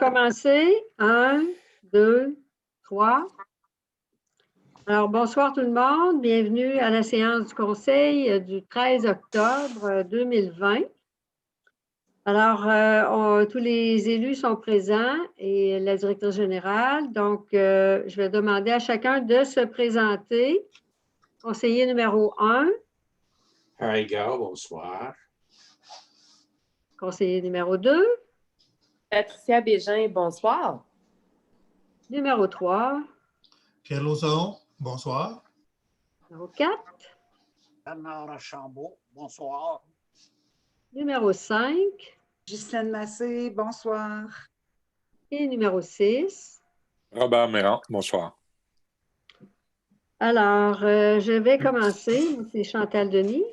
commencer. 1, 2, 3. Alors, bonsoir tout le monde. Bienvenue à la séance du Conseil du 13 octobre 2020. Alors, tous les élus sont présents et la directrice générale. Donc, je vais demander à chacun de se présenter. Conseiller numéro 1. Harry-Gall, bonsoir. Conseiller numéro 2. Patricia Bégin, bonsoir. Numéro 3. Pierre Lauzon, bonsoir. Numéro 4. Bernard Archambault, bonsoir. Numéro 5. Ghislaine Massé, bonsoir. Et numéro 6. Robert Méran, bonsoir. Alors, je vais commencer. C'est Chantal Denis.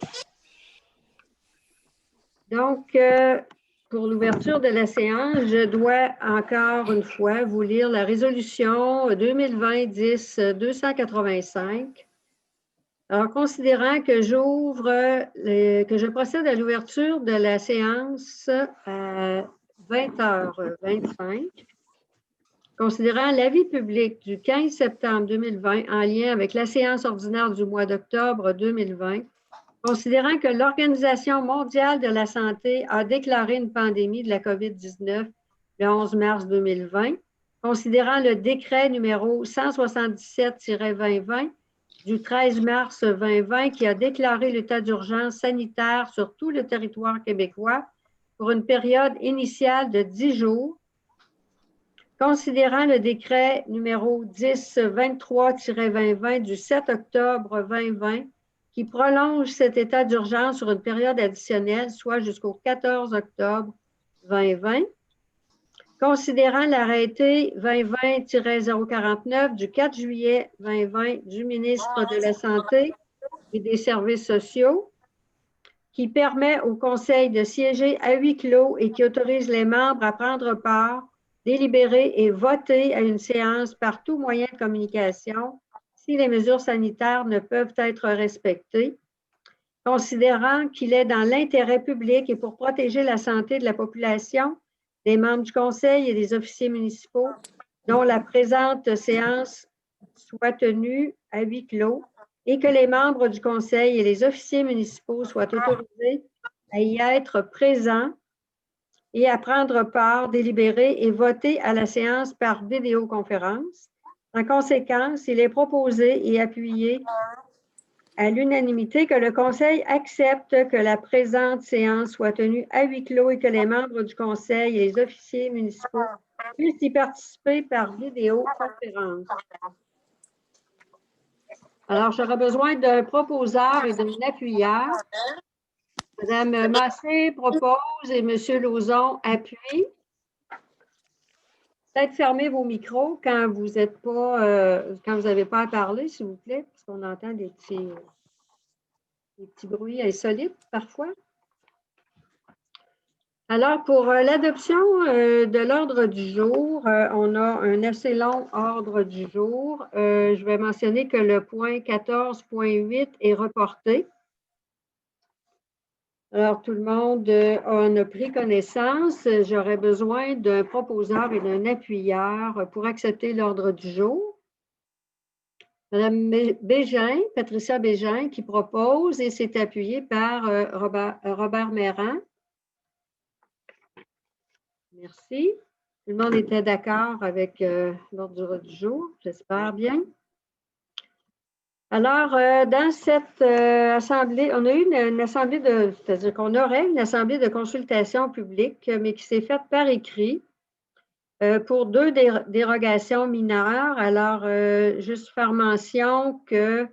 Donc, pour l'ouverture de la séance, je dois encore une fois vous lire la résolution 2020-10-285. Alors, considérant que que je procède à l'ouverture de la séance à 20h25, considérant l'avis public du 15 septembre 2020 en lien avec la séance ordinaire du mois d'octobre 2020, considérant que l'Organisation mondiale de la santé a déclaré une pandémie de la COVID-19 le 11 mars 2020, considérant le décret numéro 177-2020 du 13 mars 2020 qui a déclaré l'état d'urgence sanitaire sur tout le territoire québécois pour une période initiale de 10 jours, considérant le décret numéro 1023-2020 du 7 octobre 2020 qui prolonge cet état d'urgence sur une période additionnelle, soit jusqu'au 14 octobre 2020, considérant l'arrêté 2020-049 du 4 juillet 2020 du ministre de la Santé et des Services sociaux, qui permet au Conseil de siéger à huis clos et qui autorise les membres à prendre part, délibérer et voter à une séance par tout moyen de communication si les mesures sanitaires ne peuvent être respectées, considérant qu'il est dans l'intérêt public et pour protéger la santé de la population, des membres du Conseil et des officiers municipaux, dont la présente séance soit tenue à huis clos, et que les membres du Conseil et les officiers municipaux soient autorisés à y être présents et à prendre part, délibérer et voter à la séance par vidéoconférence. En conséquence, il est proposé et appuyé à l'unanimité que le Conseil accepte que la présente séance soit tenue à huis clos et que les membres du Conseil et les officiers municipaux puissent y participer par vidéoconférence. Alors, j'aurai besoin d'un proposeur et d'un appuyeur. Madame Massé propose et Monsieur Lauzon appuie. Peut-être fermer vos micros quand vous n'avez pas à parler, s'il vous plaît, parce qu'on entend des petits bruits insolites parfois. Alors, pour l'adoption de l'ordre du jour, on a un assez long ordre du jour. Je vais mentionner que le point 14.8 est reporté. Alors, tout le monde en a pris connaissance. J'aurais besoin d'un proposeur et d'un appuyeur pour accepter l'ordre du jour. Madame Bégin, Patricia Bégin, qui propose et c'est appuyé par Robert Méran. Merci. Tout le monde était d'accord avec l'ordre du jour, j'espère bien. Alors, dans cette assemblée, on a eu une assemblée c'est-à-dire qu'on aurait une assemblée de consultation publique, mais qui s'est faite par écrit pour 2 dérogations mineures. Alors, juste faire mention que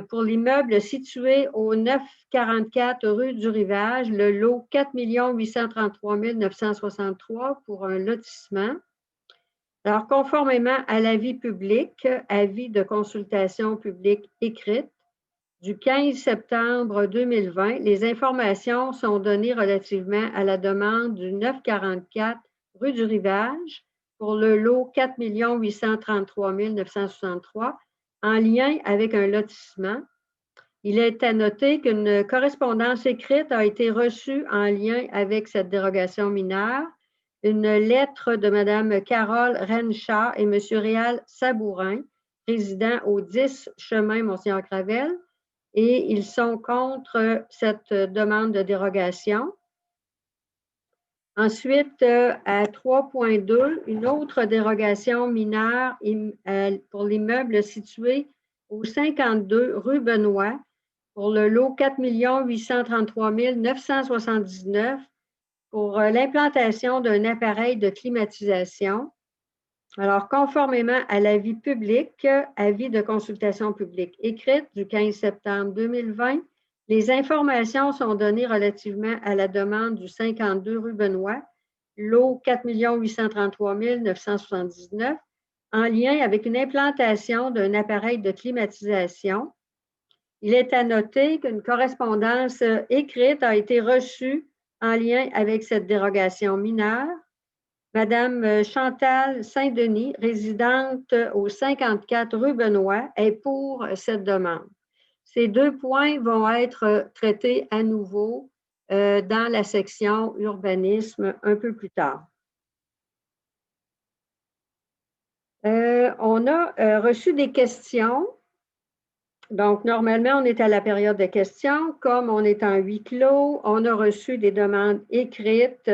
pour l'immeuble situé au 944 rue du Rivage, le lot 4 833 963 pour un lotissement. Alors, conformément à l'avis public, avis de consultation publique écrite du 15 septembre 2020, les informations sont données relativement à la demande du 944 rue du Rivage pour le lot 4 833 963 en lien avec un lotissement. Il est à noter qu'une correspondance écrite a été reçue en lien avec cette dérogation mineure une lettre de Mme Carole Renshaw et M. Réal Sabourin, résidant au 10 chemin Monseigneur-Clavel, et ils sont contre cette demande de dérogation. Ensuite, à 3.2, une autre dérogation mineure pour l'immeuble situé au 52 rue Benoît pour le lot 4 833 979 pour l'implantation d'un appareil de climatisation. Alors, conformément à l'avis public, avis de consultation publique écrite du 15 septembre 2020, les informations sont données relativement à la demande du 52 rue Benoît, lot 4 833 979, en lien avec une implantation d'un appareil de climatisation. Il est à noter qu'une correspondance écrite a été reçue en lien avec cette dérogation mineure. Madame Chantal Saint-Denis, résidente au 54 rue Benoît, est pour cette demande. Ces deux points vont être traités à nouveau dans la section urbanisme un peu plus tard. On a reçu des questions. Donc, normalement, on est à la période de questions. Comme on est en huis clos, on a reçu des demandes écrites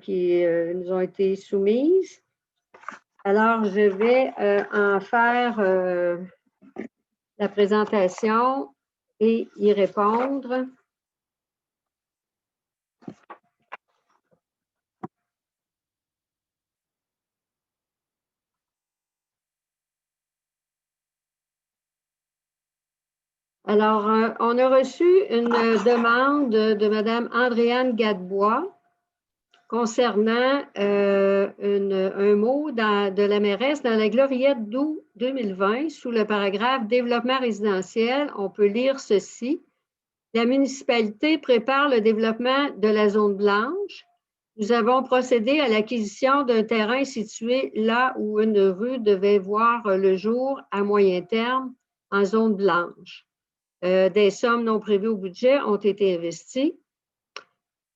qui nous ont été soumises. Alors, je vais en faire la présentation et y répondre. Alors, on a reçu une demande de Mme Andréane Gadebois concernant un mot de la mairesse dans la gloriette d'août 2020 sous le paragraphe « Développement résidentiel ». On peut lire ceci. La municipalité prépare le développement de la zone blanche. Nous avons procédé à l'acquisition d'un terrain situé là où une rue devait voir le jour à moyen terme en zone blanche. Des sommes non prévues au budget ont été investies.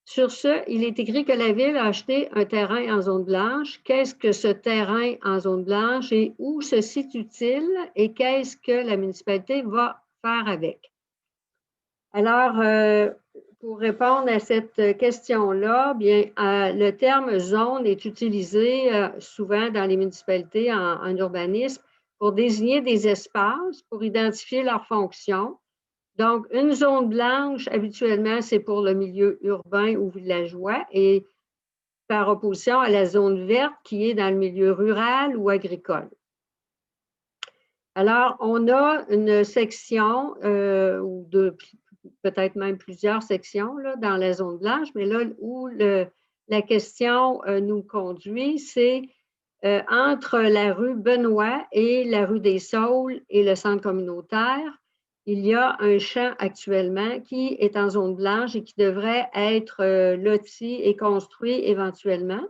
Sur ce, il est écrit que la Ville a acheté un terrain en zone blanche. Qu'est-ce que ce terrain en zone blanche et où se situe-t-il et qu'est-ce que la municipalité va faire avec? Alors, pour répondre à cette question-là, bien, le terme zone est utilisé souvent dans les municipalités en urbanisme pour désigner des espaces, pour identifier leurs fonctions. Donc, une zone blanche, habituellement, c'est pour le milieu urbain ou villageois et par opposition à la zone verte qui est dans le milieu rural ou agricole. Alors, on a une section ou peut-être même plusieurs sections là, dans la zone blanche, mais là où la question nous conduit, c'est entre la rue Benoît et la rue des Saules et le centre communautaire. Il y a un champ actuellement qui est en zone blanche et qui devrait être loti et construit éventuellement.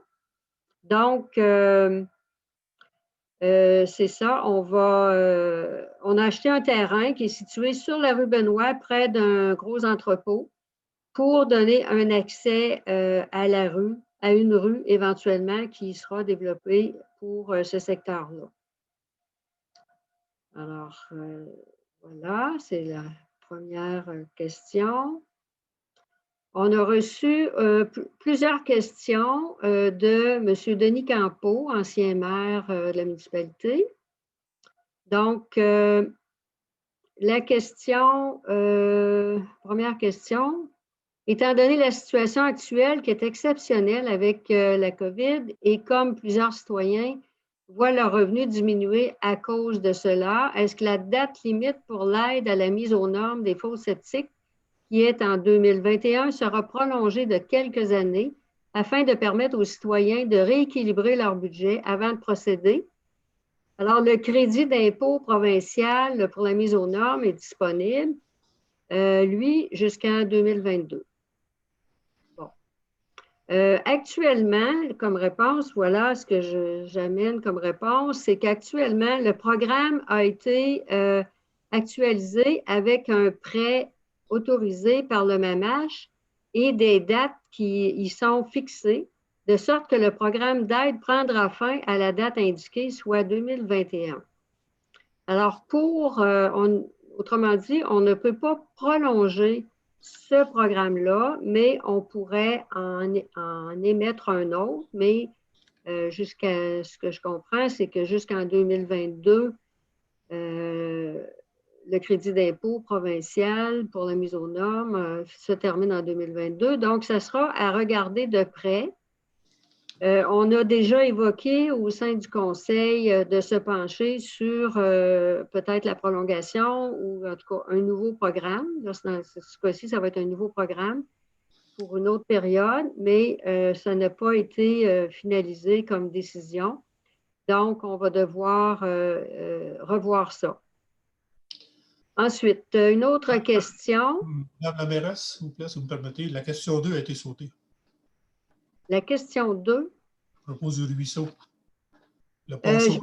Donc, c'est ça, on a acheté un terrain qui est situé sur la rue Benoît, près d'un gros entrepôt, pour donner un accès à la rue, à une rue éventuellement qui sera développée pour ce secteur-là. Alors, voilà, c'est la première question. On a reçu plusieurs questions de M. Denis Campeau, ancien maire de la municipalité. Donc, la question, première question, étant donné la situation actuelle qui est exceptionnelle avec la COVID et comme plusieurs citoyens voient leur revenu diminuer à cause de cela, est-ce que la date limite pour l'aide à la mise aux normes des fosses septiques, qui est en 2021, sera prolongée de quelques années afin de permettre aux citoyens de rééquilibrer leur budget avant de procéder? Alors, le crédit d'impôt provincial pour la mise aux normes est disponible, lui, jusqu'en 2022. Bon. Actuellement, comme réponse, voilà ce que j'amène comme réponse, c'est qu'actuellement, le programme a été actualisé avec un prêt autorisé par le MAMACH et des dates qui y sont fixées. de sorte que le programme d'aide prendra fin à la date indiquée, soit 2021. Alors, autrement dit, on ne peut pas prolonger ce programme-là, mais on pourrait en émettre un autre, mais jusqu'à ce que je comprends, c'est que jusqu'en 2022, le crédit d'impôt provincial pour la mise aux normes se termine en 2022. Donc, ça sera à regarder de près. On a déjà évoqué au sein du Conseil de se pencher sur peut-être la prolongation ou en tout cas un nouveau programme. Là, dans ce cas-ci, ça va être un nouveau programme pour une autre période, mais ça n'a pas été finalisé comme décision. Donc, on va devoir revoir ça. Ensuite, une autre question. Madame la mairesse, s'il vous plaît, si vous me permettez, la question 2 a été sautée. La question 2. À propos du ruisseau. Le ponceau.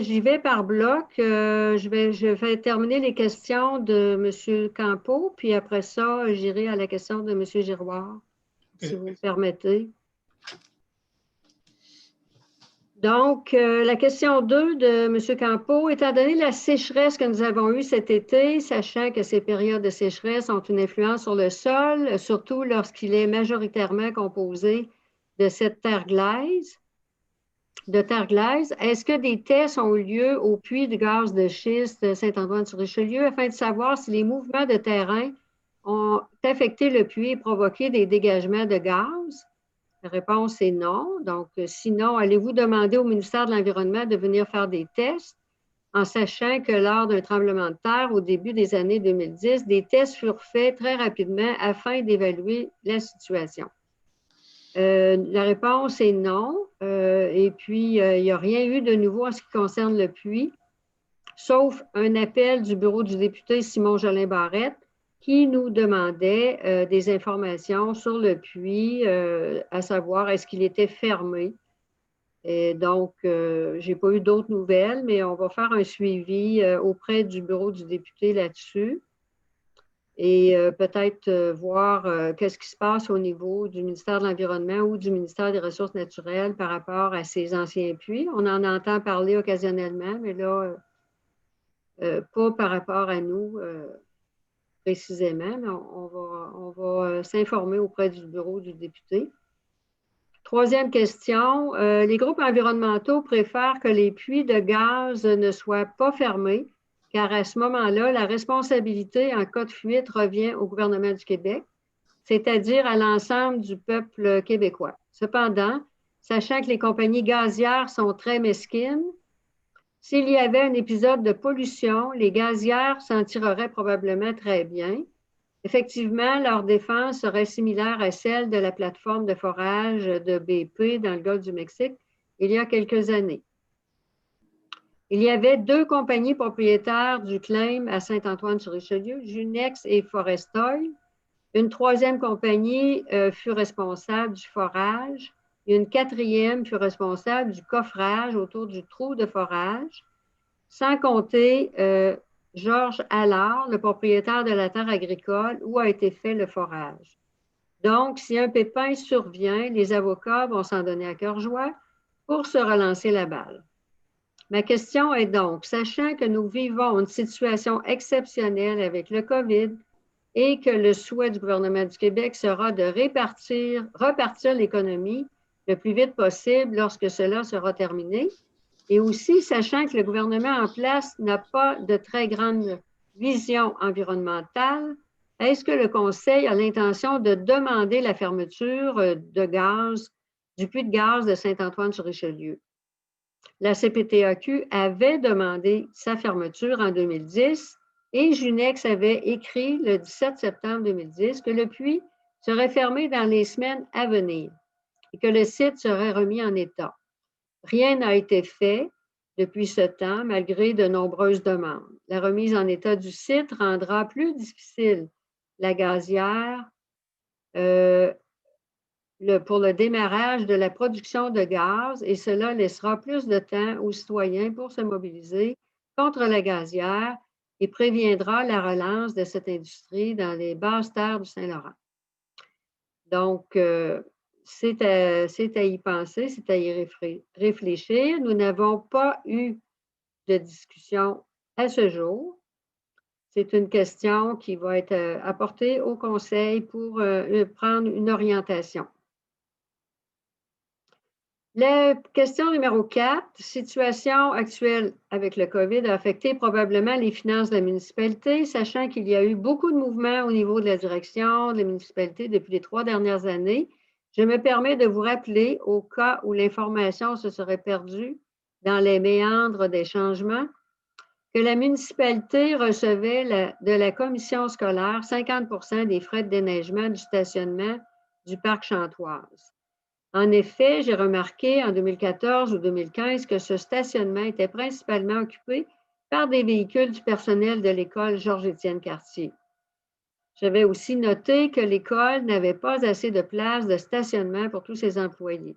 J'y vais par bloc. Je vais terminer les questions de M. Campeau, puis après ça, j'irai à la question de M. Giroir, si vous me permettez. Donc, la question 2 de M. Campeau, étant donné la sécheresse que nous avons eue cet été, sachant que ces périodes de sécheresse ont une influence sur le sol, surtout lorsqu'il est majoritairement composé de cette terre glaise, est-ce que des tests ont eu lieu au puits de gaz de schiste de Saint-Antoine-sur-Richelieu afin de savoir si les mouvements de terrain ont affecté le puits et provoqué des dégagements de gaz? La réponse est non. Donc, sinon, allez-vous demander au ministère de l'Environnement de venir faire des tests en sachant que lors d'un tremblement de terre au début des années 2010, des tests furent faits très rapidement afin d'évaluer la situation? La réponse est non. Et puis, il n'y a rien eu de nouveau en ce qui concerne le puits, sauf un appel du bureau du député Simon Jolin Barrette qui nous demandait des informations sur le puits, à savoir est-ce qu'il était fermé. Et donc, je n'ai pas eu d'autres nouvelles, mais on va faire un suivi auprès du bureau du député là-dessus et peut-être voir qu'est-ce qui se passe au niveau du ministère de l'Environnement ou du ministère des Ressources naturelles par rapport à ces anciens puits. On en entend parler occasionnellement, mais là, pas par rapport à nous précisément, mais on va s'informer auprès du bureau du député. Troisième question, les groupes environnementaux préfèrent que les puits de gaz ne soient pas fermés, car à ce moment-là, la responsabilité en cas de fuite revient au gouvernement du Québec, c'est-à-dire à l'ensemble du peuple québécois. Cependant, sachant que les compagnies gazières sont très mesquines, s'il y avait un épisode de pollution, les gazières s'en tireraient probablement très bien. Effectivement, leur défense serait similaire à celle de la plateforme de forage de BP dans le golfe du Mexique il y a quelques années. Il y avait 2 compagnies propriétaires du claim à Saint-Antoine-sur-Richelieu, Junex et Forest Oil. Une 3e compagnie fut responsable du forage et une 4e fut responsable du coffrage autour du trou de forage, sans compter Georges Allard, le propriétaire de la terre agricole où a été fait le forage. Donc, si un pépin survient, les avocats vont s'en donner à cœur joie pour se relancer la balle. Ma question est donc, sachant que nous vivons une situation exceptionnelle avec le COVID et que le souhait du gouvernement du Québec sera de repartir l'économie le plus vite possible lorsque cela sera terminé, et aussi sachant que le gouvernement en place n'a pas de très grande vision environnementale, est-ce que le Conseil a l'intention de demander la fermeture du puits de gaz de Saint-Antoine-sur-Richelieu? La CPTAQ avait demandé sa fermeture en 2010 et Junex avait écrit le 17 septembre 2010 que le puits serait fermé dans les semaines à venir et que le site serait remis en état. Rien n'a été fait depuis ce temps, malgré de nombreuses demandes. La remise en état du site rendra plus difficile la gazière pour le démarrage de la production de gaz et cela laissera plus de temps aux citoyens pour se mobiliser contre la gazière et préviendra la relance de cette industrie dans les basses terres du Saint-Laurent. Donc, c'est à y penser, c'est à y réfléchir. Nous n'avons pas eu de discussion à ce jour. C'est une question qui va être apportée au Conseil pour prendre une orientation. La question numéro 4, situation actuelle avec le COVID a affecté probablement les finances de la municipalité, sachant qu'il y a eu beaucoup de mouvements au niveau de la direction de la municipalité depuis les 3 dernières années. Je me permets de vous rappeler, au cas où l'information se serait perdue dans les méandres des changements, que la municipalité recevait de la commission scolaire 50 des frais de déneigement du stationnement du parc Chantoise. En effet, j'ai remarqué en 2014 ou 2015 que ce stationnement était principalement occupé par des véhicules du personnel de l'école Georges-Étienne Cartier. J'avais aussi noté que l'école n'avait pas assez de places de stationnement pour tous ses employés.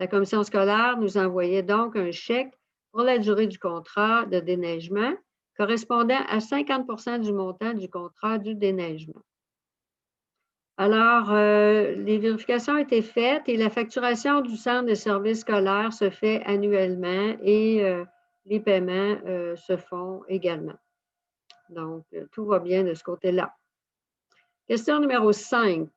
La commission scolaire nous envoyait donc un chèque pour la durée du contrat de déneigement, correspondant à 50 du montant du contrat du déneigement. Alors, les vérifications ont été faites et la facturation du centre de services scolaires se fait annuellement et les paiements se font également. Donc, tout va bien de ce côté-là. Question numéro 5.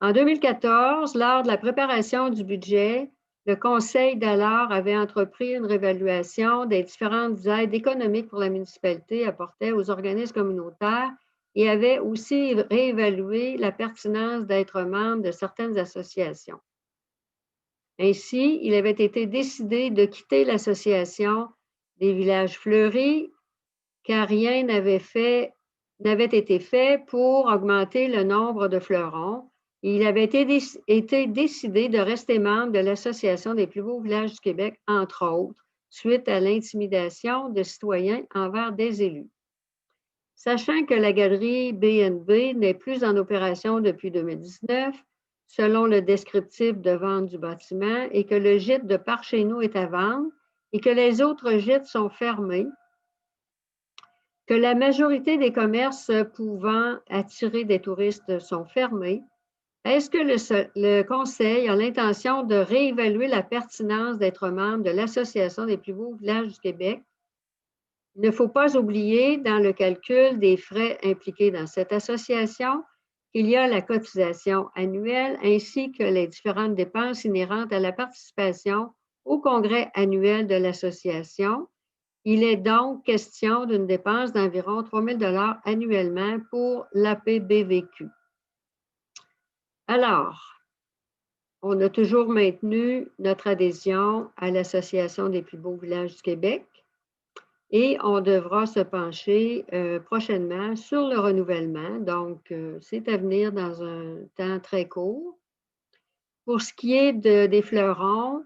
En 2014, lors de la préparation du budget, le Conseil d'alors avait entrepris une réévaluation des différentes aides économiques pour la municipalité apportées aux organismes communautaires et avait aussi réévalué la pertinence d'être membre de certaines associations. Ainsi, il avait été décidé de quitter l'association des villages fleuris car rien n'avait été fait pour augmenter le nombre de fleurons. Il avait été décidé de rester membre de l'Association des plus beaux villages du Québec, entre autres, suite à l'intimidation de citoyens envers des élus. Sachant que la galerie B&B n'est plus en opération depuis 2019, selon le descriptif de vente du bâtiment, et que le gîte de Par-chez-nous est à vendre et que les autres gîtes sont fermés, que la majorité des commerces pouvant attirer des touristes sont fermés, est-ce que le Conseil a l'intention de réévaluer la pertinence d'être membre de l'Association des plus beaux villages du Québec? Il ne faut pas oublier dans le calcul des frais impliqués dans cette association qu'il y a la cotisation annuelle ainsi que les différentes dépenses inhérentes à la participation au congrès annuel de l'association. Il est donc question d'une dépense d'environ 3 000 $ annuellement pour l'APBVQ. Alors, on a toujours maintenu notre adhésion à l'Association des plus beaux villages du Québec et on devra se pencher prochainement sur le renouvellement. Donc, c'est à venir dans un temps très court. Pour ce qui est des fleurons,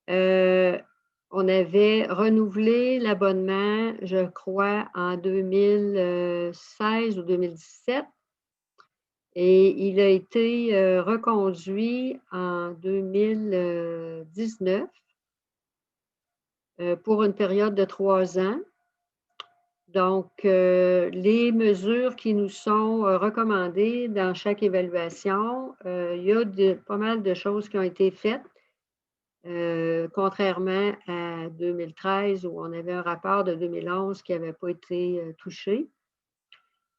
on avait renouvelé l'abonnement, je crois, en 2016 ou 2017. Et il a été reconduit en 2019 pour une période de 3 ans. Donc, les mesures qui nous sont recommandées dans chaque évaluation, il y a pas mal de choses qui ont été faites, contrairement à 2013 où on avait un rapport de 2011 qui n'avait pas été touché.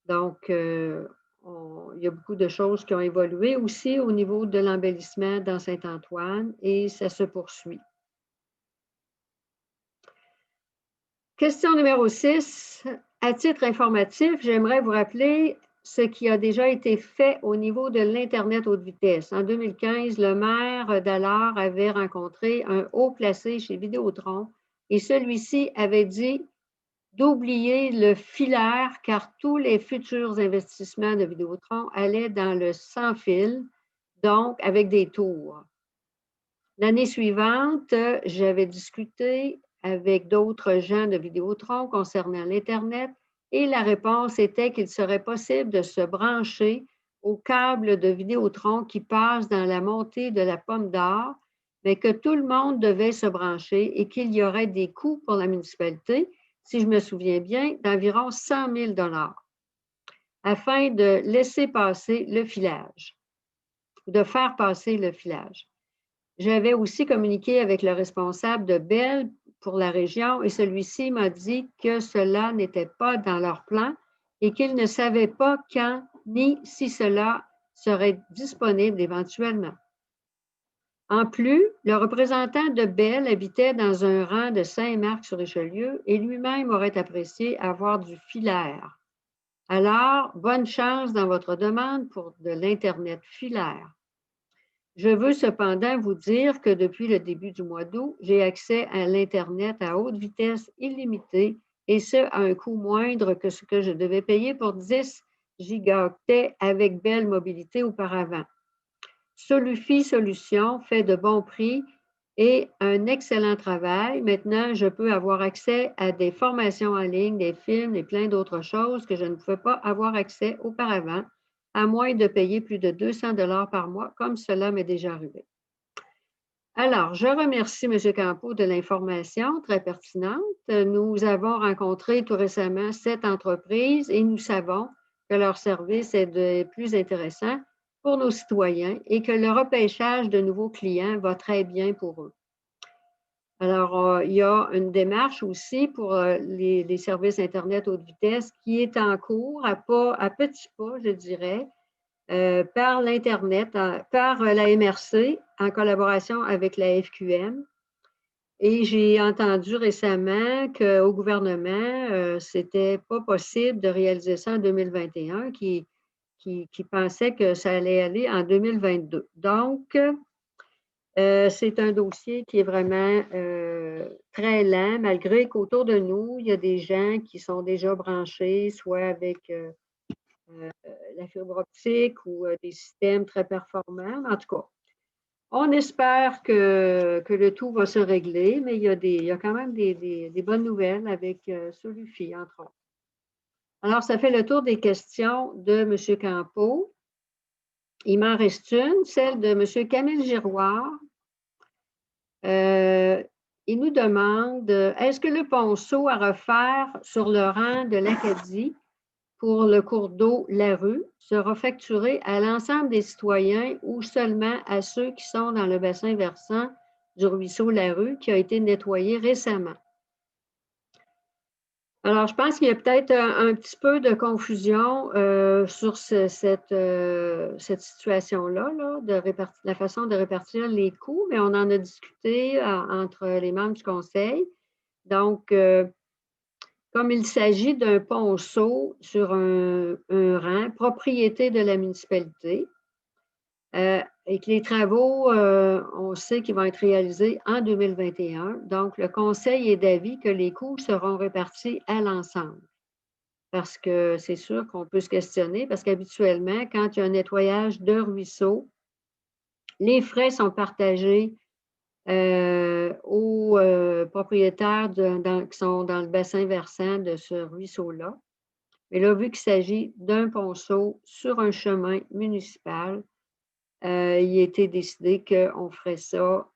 Donc, il y a beaucoup de choses qui ont évolué aussi au niveau de l'embellissement dans Saint-Antoine et ça se poursuit. Question numéro 6. À titre informatif, j'aimerais vous rappeler ce qui a déjà été fait au niveau de l'Internet haute vitesse. En 2015, le maire d'alors avait rencontré un haut placé chez Vidéotron et celui-ci avait dit d'oublier le filaire car tous les futurs investissements de Vidéotron allaient dans le sans fil, donc avec des tours. L'année suivante, j'avais discuté avec d'autres gens de Vidéotron concernant l'Internet et la réponse était qu'il serait possible de se brancher au câble de Vidéotron qui passe dans la montée de la Pomme d'Or, mais que tout le monde devait se brancher et qu'il y aurait des coûts pour la municipalité, si je me souviens bien, d'environ 100 000 $ afin de laisser passer le filage. ou de faire passer le filage. J'avais aussi communiqué avec le responsable de Bell pour la région et celui-ci m'a dit que cela n'était pas dans leur plan et qu'il ne savait pas quand ni si cela serait disponible éventuellement. En plus, le représentant de Bell habitait dans un rang de Saint-Marc-sur-Richelieu et lui-même aurait apprécié avoir du filaire. Alors, bonne chance dans votre demande pour de l'Internet filaire. Je veux cependant vous dire que depuis le début du mois d'août, j'ai accès à l'Internet à haute vitesse illimitée et ce, à un coût moindre que ce que je devais payer pour 10 gigaoctets avec Bell Mobilité auparavant. Solufi Solutions fait de bons prix et un excellent travail. Maintenant, je peux avoir accès à des formations en ligne, des films et plein d'autres choses que je ne pouvais pas avoir accès auparavant, à moins de payer plus de 200 $ par mois, comme cela m'est déjà arrivé. Alors, je remercie M. Campeau de l'information très pertinente. Nous avons rencontré tout récemment 7 entreprises et nous savons que leur service est de plus intéressant pour nos citoyens et que le repêchage de nouveaux clients va très bien pour eux. Alors, il y a une démarche aussi pour les services Internet haute vitesse qui est en cours à petits pas, je dirais, par l'Internet, par la MRC en collaboration avec la FQM. Et j'ai entendu récemment qu'au gouvernement, c'était pas possible de réaliser ça en 2021, qui pensait que ça allait aller en 2022. Donc, c'est un dossier qui est vraiment très lent, malgré qu'autour de nous, il y a des gens qui sont déjà branchés, soit avec la fibre optique ou des systèmes très performants. En tout cas, on espère que le tout va se régler, mais il y a quand même des bonnes nouvelles avec Solufi, entre autres. Alors, ça fait le tour des questions de M. Campeau. Il m'en reste une, celle de M. Camille Giroir. Il nous demande, est-ce que le ponceau à refaire sur le rang de l'Acadie pour le cours d'eau La Rue sera facturé à l'ensemble des citoyens ou seulement à ceux qui sont dans le bassin versant du ruisseau La Rue qui a été nettoyé récemment? Alors, je pense qu'il y a peut-être un petit peu de confusion sur cette situation-là, de la façon de répartir les coûts, mais on en a discuté entre les membres du conseil. Donc, comme il s'agit d'un ponceau sur un rang, propriété de la municipalité, et que les travaux, on sait qu'ils vont être réalisés en 2021. Donc, le conseil est d'avis que les coûts seront répartis à l'ensemble. Parce que c'est sûr qu'on peut se questionner, parce qu'habituellement, quand il y a un nettoyage de ruisseau, les frais sont partagés aux propriétaires qui sont dans le bassin versant de ce ruisseau-là. Mais là, vu qu'il s'agit d'un ponceau sur un chemin municipal, il a été décidé qu'on ferait ça,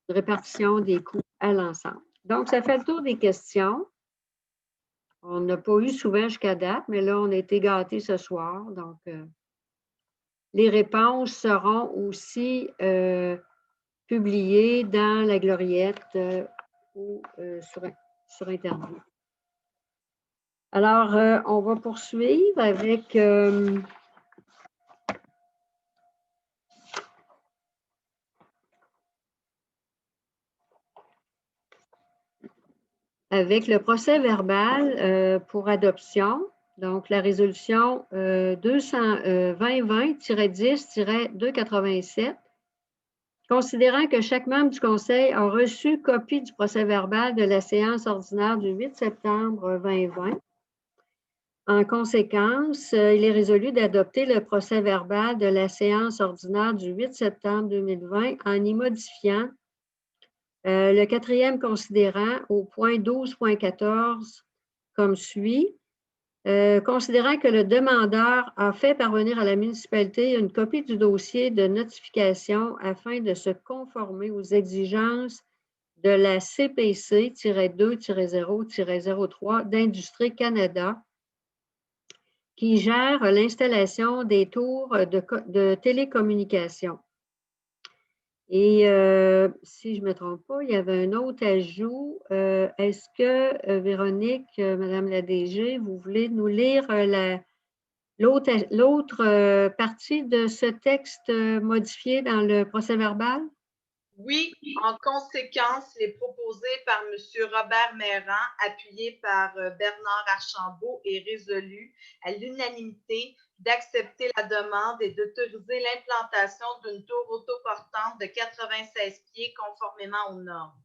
répartition des coûts à l'ensemble. Donc, ça fait le tour des questions. On n'a pas eu souvent jusqu'à date, mais là, on a été gâtés ce soir. Donc, les réponses seront aussi publiées dans la gloriette ou sur Internet. Alors, on va poursuivre avec... avec le procès verbal pour adoption, donc la résolution 2020-10-287, considérant que chaque membre du Conseil a reçu copie du procès verbal de la séance ordinaire du 8 septembre 2020. En conséquence, il est résolu d'adopter le procès verbal de la séance ordinaire du 8 septembre 2020 en y modifiant le quatrième considérant au point 12.14 comme suit. Considérant que le demandeur a fait parvenir à la municipalité une copie du dossier de notification afin de se conformer aux exigences de la CPC-2-0-03 d'Industrie Canada qui gère l'installation des tours de télécommunication. Et si je ne me trompe pas, il y avait un autre ajout. Est-ce que, Véronique, Madame la DG, vous voulez nous lire l'autre partie de ce texte modifié dans le procès-verbal? Oui, en conséquence, il est proposé par M. Robert Mérand, appuyé par Bernard Archambault et résolu à l'unanimité d'accepter la demande et d'autoriser l'implantation d'une tour autoportante de 96 pieds conformément aux normes.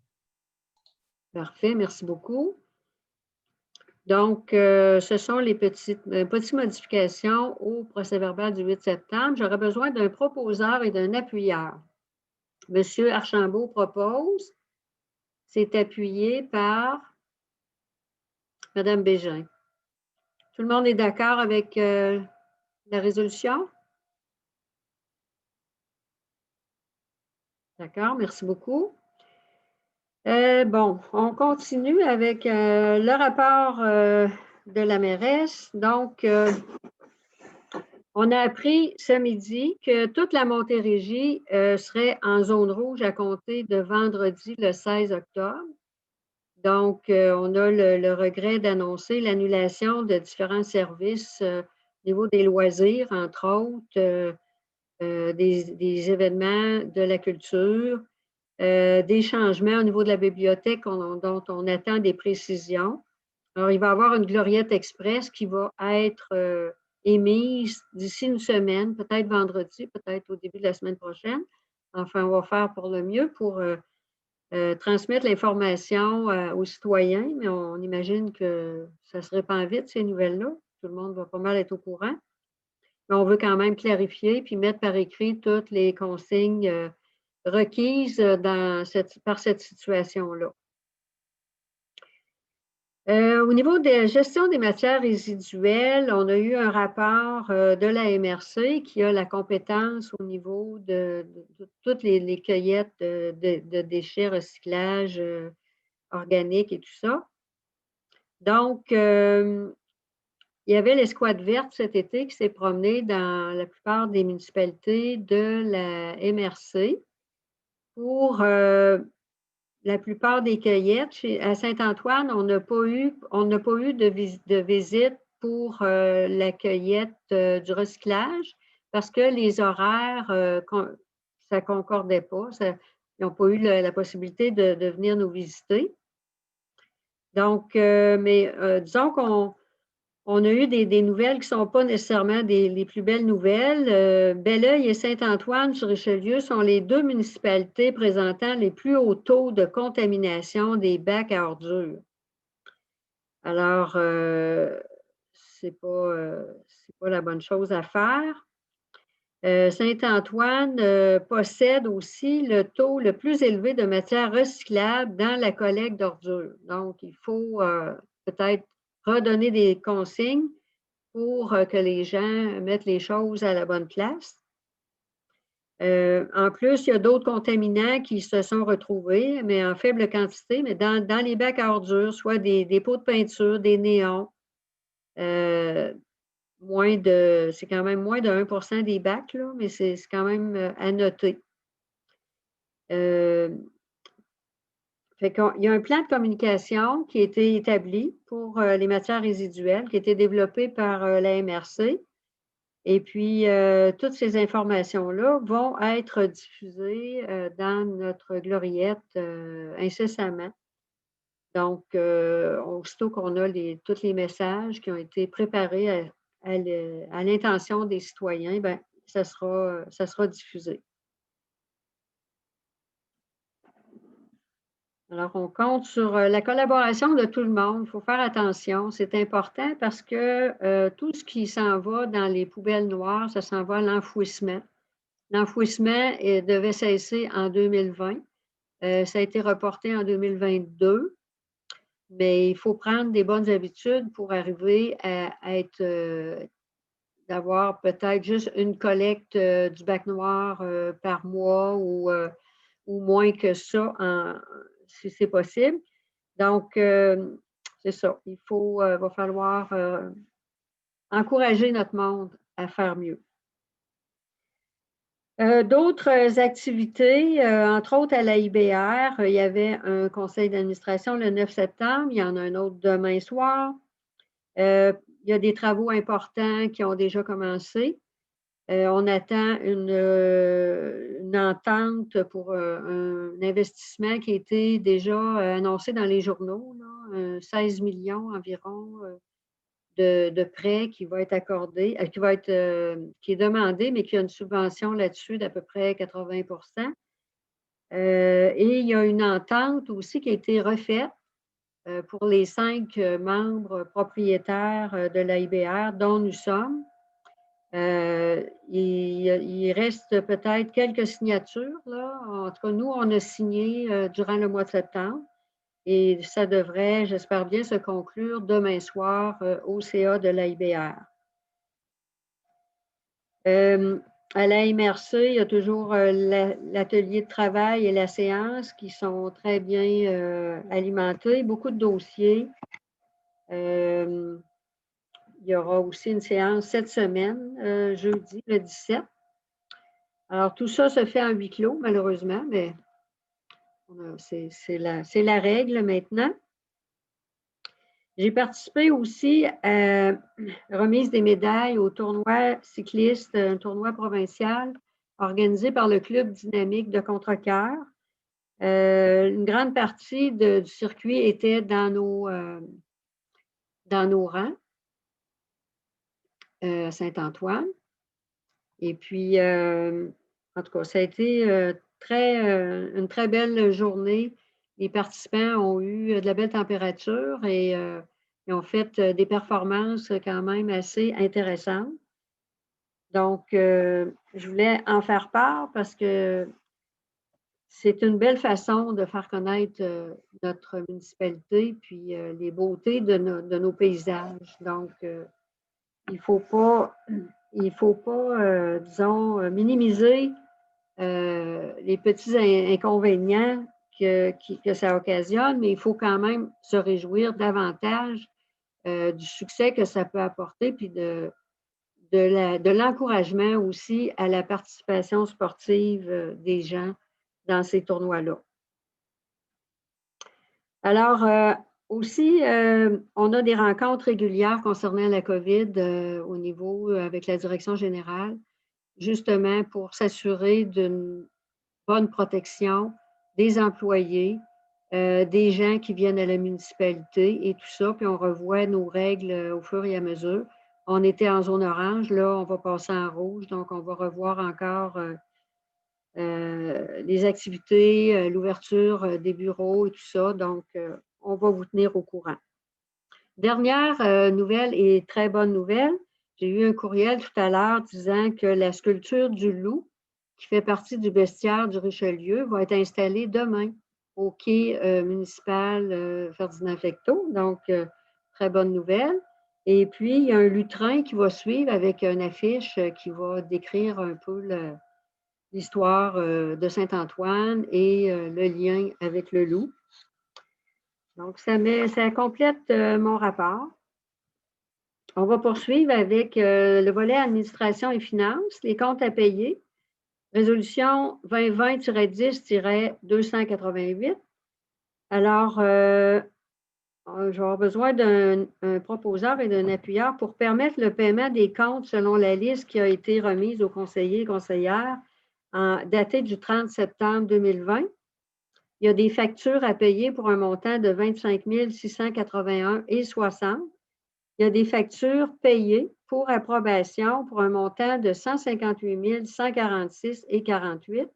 Parfait, merci beaucoup. Donc, ce sont les petites modifications au procès-verbal du 8 septembre. J'aurais besoin d'un proposeur et d'un appuyeur. Monsieur Archambault propose. C'est appuyé par Madame Bégin. Tout le monde est d'accord avec la résolution? D'accord, merci beaucoup. Bon, on continue avec le rapport de la mairesse. Donc, on a appris ce midi que toute la Montérégie serait en zone rouge à compter de vendredi le 16 octobre. Donc, on a le regret d'annoncer l'annulation de différents services au niveau des loisirs, entre autres, des événements de la culture, des changements au niveau de la bibliothèque dont on attend des précisions. Alors, il va y avoir une gloriette express qui va être émise d'ici une semaine, peut-être vendredi, peut-être au début de la semaine prochaine. Enfin, on va faire pour le mieux pour transmettre l'information aux citoyens, mais on imagine que ça se répand vite, ces nouvelles-là. Tout le monde va pas mal être au courant. Mais on veut quand même clarifier puis mettre par écrit toutes les consignes requises par cette situation-là. Au niveau de la gestion des matières résiduelles, on a eu un rapport de la MRC qui a la compétence au niveau de toutes les cueillettes de déchets, recyclage organique et tout ça. Donc, il y avait l'escouade verte cet été qui s'est promenée dans la plupart des municipalités de la MRC pour la plupart des cueillettes. À Saint-Antoine, on n'a pas eu de visite pour la cueillette du recyclage parce que les horaires, ça ne concordait pas. Ils n'ont pas eu la possibilité de venir nous visiter. Donc, disons qu'on a eu des nouvelles qui ne sont pas nécessairement les plus belles nouvelles. Belleuil et Saint-Antoine-sur-Richelieu sont les deux municipalités présentant les plus hauts taux de contamination des bacs à ordures. Alors, ce n'est pas la bonne chose à faire. Saint-Antoine possède aussi le taux le plus élevé de matières recyclables dans la collecte d'ordures. Donc, il faut peut-être redonner des consignes pour que les gens mettent les choses à la bonne place. En plus, il y a d'autres contaminants qui se sont retrouvés, mais en faible quantité, mais dans les bacs à ordures, soit des pots de peinture, des néons. C'est quand même moins de 1% des bacs, là, mais c'est quand même à noter. Il y a un plan de communication qui a été établi pour les matières résiduelles, qui a été développé par la MRC. Et puis, toutes ces informations-là vont être diffusées dans notre gloriette incessamment. Donc, aussitôt qu'on a tous les messages qui ont été préparés à l'intention des citoyens, bien, ça sera diffusé. Alors, on compte sur la collaboration de tout le monde. Il faut faire attention. C'est important parce que tout ce qui s'en va dans les poubelles noires, ça s'en va à l'enfouissement. L'enfouissement devait cesser en 2020. Ça a été reporté en 2022. Mais il faut prendre des bonnes habitudes pour arriver à d'avoir peut-être juste une collecte du bac noir par mois ou moins que ça, si c'est possible. Donc, c'est ça. Va falloir encourager notre monde à faire mieux. D'autres activités, entre autres à la IBR, il y avait un conseil d'administration le 9 septembre, il y en a un autre demain soir. Il y a des travaux importants qui ont déjà commencé. On attend une entente pour un investissement qui a été déjà annoncé dans les journaux, là, 16 millions environ de prêts qui va être accordé, qui est demandé, mais qui a une subvention là-dessus d'à peu près 80 et il y a une entente aussi qui a été refaite pour les 5 membres propriétaires de l'AIBR dont nous sommes. Il reste peut-être quelques signatures, là. En tout cas, nous, on a signé durant le mois de septembre et ça devrait, j'espère bien, se conclure demain soir au CA de l'AIBR. À la MRC, il y a toujours l'atelier de travail et la séance qui sont très bien alimentés, beaucoup de dossiers. Il y aura aussi une séance cette semaine, jeudi, le 17. Alors, tout ça se fait en huis clos, malheureusement, mais c'est la règle maintenant. J'ai participé aussi à la remise des médailles au tournoi cycliste, un tournoi provincial organisé par le Club dynamique de Contrecœur. Une grande partie du circuit était dans nos rangs, Saint-Antoine. Et puis, en tout cas, ça a été une très belle journée. Les participants ont eu de la belle température et ils ont fait des performances quand même assez intéressantes. Donc, je voulais en faire part parce que c'est une belle façon de faire connaître notre municipalité puis les beautés de nos paysages. Donc, il ne faut pas, disons, minimiser les petits inconvénients que ça occasionne, mais il faut quand même se réjouir davantage du succès que ça peut apporter, puis de l'encouragement aussi à la participation sportive des gens dans ces tournois-là. Alors, aussi, on a des rencontres régulières concernant la COVID au niveau avec la direction générale, justement pour s'assurer d'une bonne protection des employés, des gens qui viennent à la municipalité et tout ça, puis on revoit nos règles au fur et à mesure. On était en zone orange, là, on va passer en rouge, donc on va revoir encore les activités, l'ouverture des bureaux et tout ça, donc on va vous tenir au courant. Dernière nouvelle et très bonne nouvelle, j'ai eu un courriel tout à l'heure disant que la sculpture du loup, qui fait partie du bestiaire du Richelieu, va être installée demain au quai municipal Ferdinand Fecteau. Donc, très bonne nouvelle. Et puis, il y a un lutrin qui va suivre avec une affiche qui va décrire un peu l'histoire de Saint-Antoine et le lien avec le loup. Donc, ça complète mon rapport. On va poursuivre avec le volet administration et finances, les comptes à payer. Résolution 2020-10-288. Alors, je vais avoir besoin d'un proposeur et d'un appuyeur pour permettre le paiement des comptes selon la liste qui a été remise aux conseillers et conseillères datée du 30 septembre 2020. Il y a des factures à payer pour un montant de 25 681,60 $. Il y a des factures payées pour approbation pour un montant de 158 146,48 $.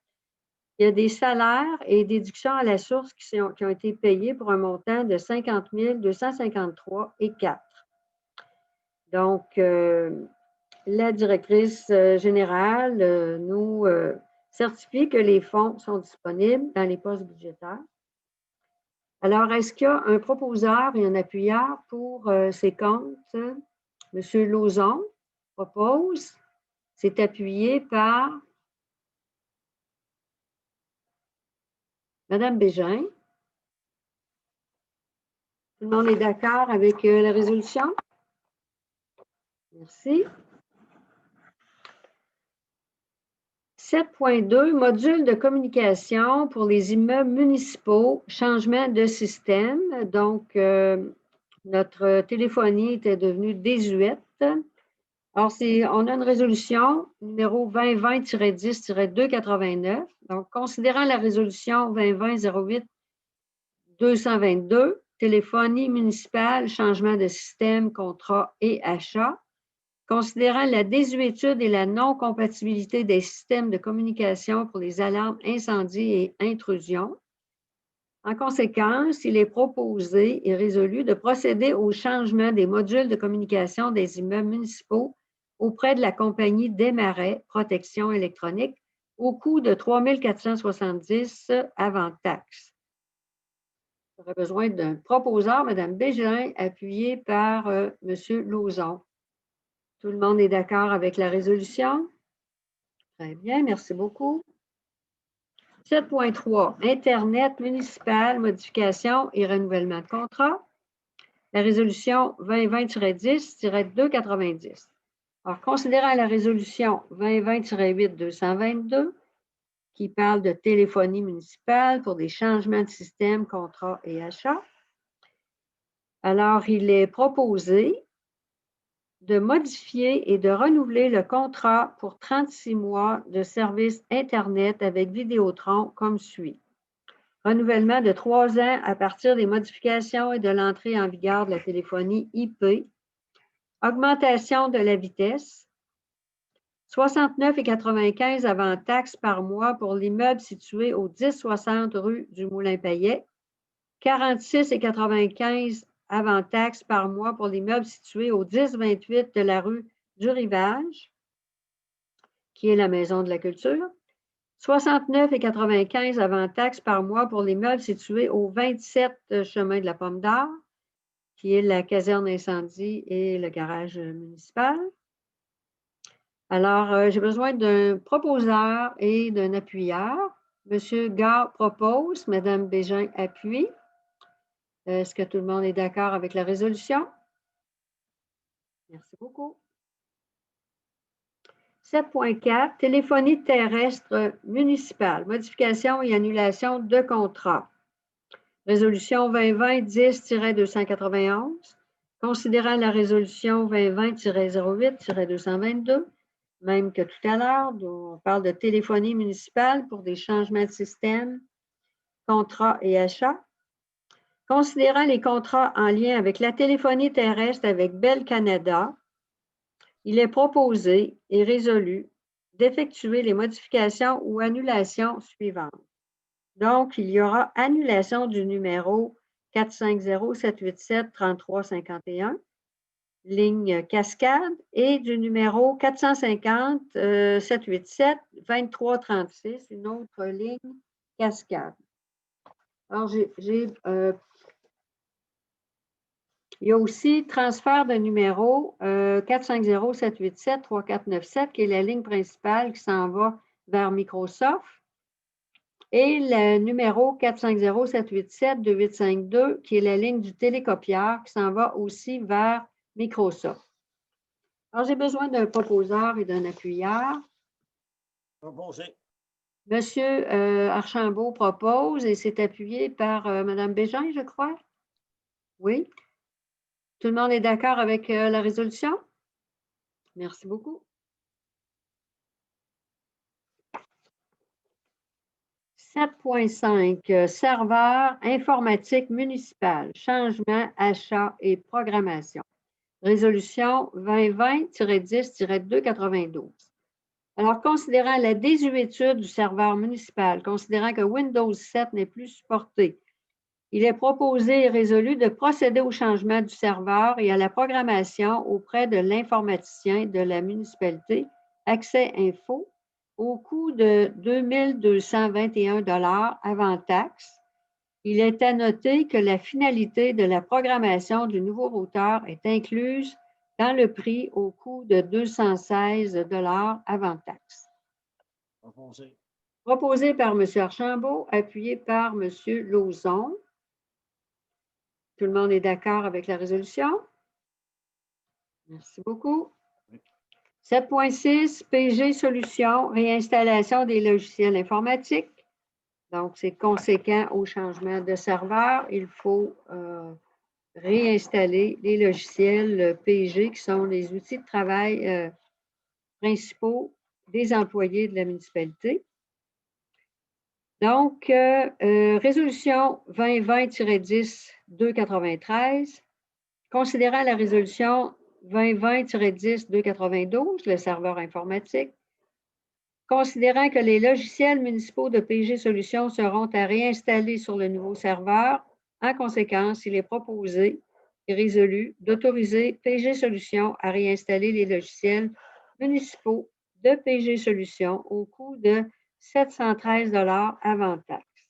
Il y a des salaires et déductions à la source qui ont été payés pour un montant de 50 253,04 $. Donc, la directrice générale nous certifie que les fonds sont disponibles dans les postes budgétaires. Alors, est-ce qu'il y a un proposeur et un appuyeur pour ces comptes? M. Lauzon propose. C'est appuyé par Mme Bégin. Tout le monde est d'accord avec la résolution? Merci. 7.2, module de communication pour les immeubles municipaux, changement de système. Donc, notre téléphonie était devenue désuète. Alors, on a une résolution numéro 2020-10-289. Donc, considérant la résolution 2020-08-222, téléphonie municipale, changement de système, contrat et achat. Considérant la désuétude et la non-compatibilité des systèmes de communication pour les alarmes incendie et intrusion. En conséquence, il est proposé et résolu de procéder au changement des modules de communication des immeubles municipaux auprès de la compagnie Desmarais Protection électronique au coût de 3 470 avant taxe. J'aurais besoin d'un proposeur, Mme Bégin, appuyé par M. Lauzon. Tout le monde est d'accord avec la résolution? Très bien, merci beaucoup. 7.3, Internet municipal, modification et renouvellement de contrat. La résolution 2020-10-290. Alors, considérant la résolution 2020-8-222, qui parle de téléphonie municipale pour des changements de système, contrat et achat, alors il est proposé de modifier et de renouveler le contrat pour 36 mois de service Internet avec Vidéotron comme suit. Renouvellement de 3 ans à partir des modifications et de l'entrée en vigueur de la téléphonie IP. Augmentation de la vitesse. 69,95 avant taxe par mois pour l'immeuble situé au 1060 rue du Moulin-Payet. 46,95 avant taxe par mois pour l'immeuble situé au 1028 de la rue du Rivage, qui est la Maison de la Culture. 69,95 avant taxe par mois pour l'immeuble situé au 27 chemin de la Pomme d'Or, qui est la caserne incendie et le garage municipal. Alors, j'ai besoin d'un proposeur et d'un appuyeur. Monsieur Gard propose, Madame Bégin appuie. Est-ce que tout le monde est d'accord avec la résolution? Merci beaucoup. 7.4, téléphonie terrestre municipale, modification et annulation de contrat. Résolution 2020-10-291, considérant la résolution 2020-08-222, même que tout à l'heure, on parle de téléphonie municipale pour des changements de système, contrat et achat. Considérant les contrats en lien avec la téléphonie terrestre avec Bell Canada, il est proposé et résolu d'effectuer les modifications ou annulations suivantes. Donc, il y aura annulation du numéro 450-787-3351, ligne cascade, et du numéro 450-787-2336, une autre ligne cascade. Alors, il y a aussi transfert de numéro 450-787-3497, qui est la ligne principale qui s'en va vers Microsoft, et le numéro 450-787-2852, qui est la ligne du télécopieur qui s'en va aussi vers Microsoft. Alors, j'ai besoin d'un proposeur et d'un appuyeur. Proposé. Monsieur Archambault propose et c'est appuyé par Mme Bégin, je crois. Oui. Tout le monde est d'accord avec la résolution? Merci beaucoup. 7.5, serveur informatique municipal, changement, achat et programmation. Résolution 2020-10-292. Alors, considérant la désuétude du serveur municipal, considérant que Windows 7 n'est plus supporté, il est proposé et résolu de procéder au changement du serveur et à la programmation auprès de l'informaticien de la municipalité, Accès Info, au coût de 2 221 $ avant taxe. Il est à noter que la finalité de la programmation du nouveau routeur est incluse dans le prix au coût de 216 $ avant taxe. Proposé. Proposé par M. Archambault, appuyé par M. Lauzon. Tout le monde est d'accord avec la résolution? Merci beaucoup. 7.6, PG Solutions, réinstallation des logiciels informatiques. Donc, c'est conséquent au changement de serveur. Il faut réinstaller les logiciels PG, qui sont les outils de travail principaux des employés de la municipalité. Donc, résolution 2020-10-293, considérant la résolution 2020-10-292, le serveur informatique, considérant que les logiciels municipaux de PG Solutions seront à réinstaller sur le nouveau serveur, en conséquence, il est proposé et résolu d'autoriser PG Solutions à réinstaller les logiciels municipaux de PG Solutions au coût de 713 $ avant taxe.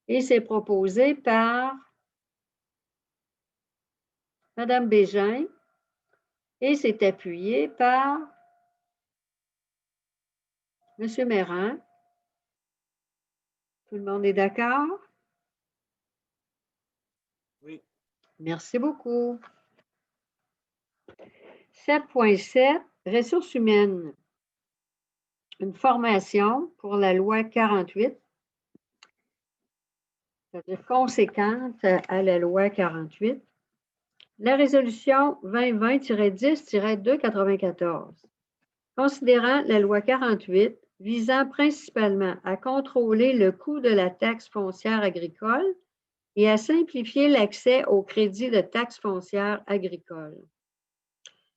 Et c'est proposé par Mme Bégin et c'est appuyé par M. Méran. Tout le monde est d'accord? Oui. Merci beaucoup. 7.7, ressources humaines. Une formation pour la loi 48, c'est-à-dire conséquente à la loi 48. La résolution 2020-10-294, considérant la loi 48 visant principalement à contrôler le coût de la taxe foncière agricole et à simplifier l'accès au crédit de taxe foncière agricole.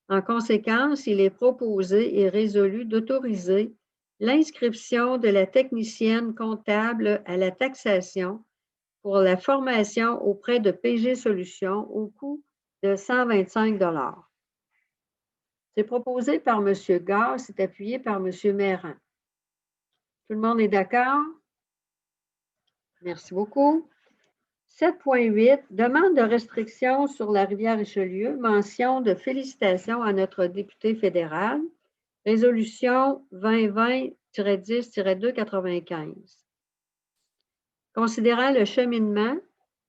En conséquence, il est proposé et résolu d'autoriser l'inscription de la technicienne comptable à la taxation pour la formation auprès de PG Solutions au coût de 125 $. C'est proposé par M. Gare, c'est appuyé par M. Méran. Tout le monde est d'accord? Merci beaucoup. 7.8, demande de restriction sur la rivière Richelieu, mention de félicitations à notre député fédéral, résolution 2020-10-295. Considérant le cheminement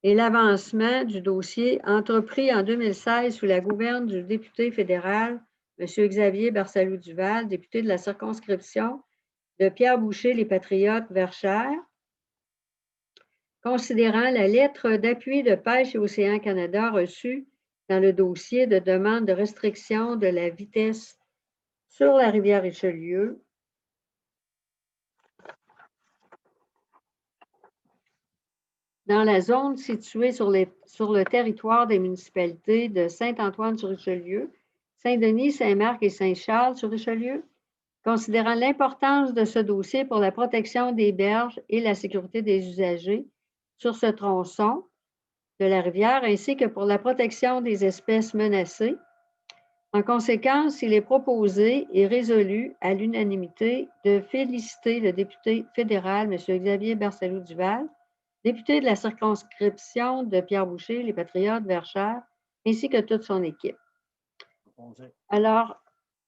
et l'avancement du dossier entrepris en 2016 sous la gouverne du député fédéral, M. Xavier Bersalou-Duval, député de la circonscription de Pierre Boucher, les Patriotes, Verchères, considérant la lettre d'appui de Pêche et Océan Canada reçue dans le dossier de demande de restriction de la vitesse sur la rivière Richelieu, dans la zone située sur le territoire des municipalités de Saint-Antoine-sur-Richelieu, Saint-Denis, Saint-Marc et Saint-Charles-sur-Richelieu, considérant l'importance de ce dossier pour la protection des berges et la sécurité des usagers sur ce tronçon de la rivière, ainsi que pour la protection des espèces menacées. En conséquence, il est proposé et résolu à l'unanimité de féliciter le député fédéral, M. Xavier Bersalou-Duval, député de la circonscription de Pierre Boucher, les Patriotes, Verchères, ainsi que toute son équipe. Alors,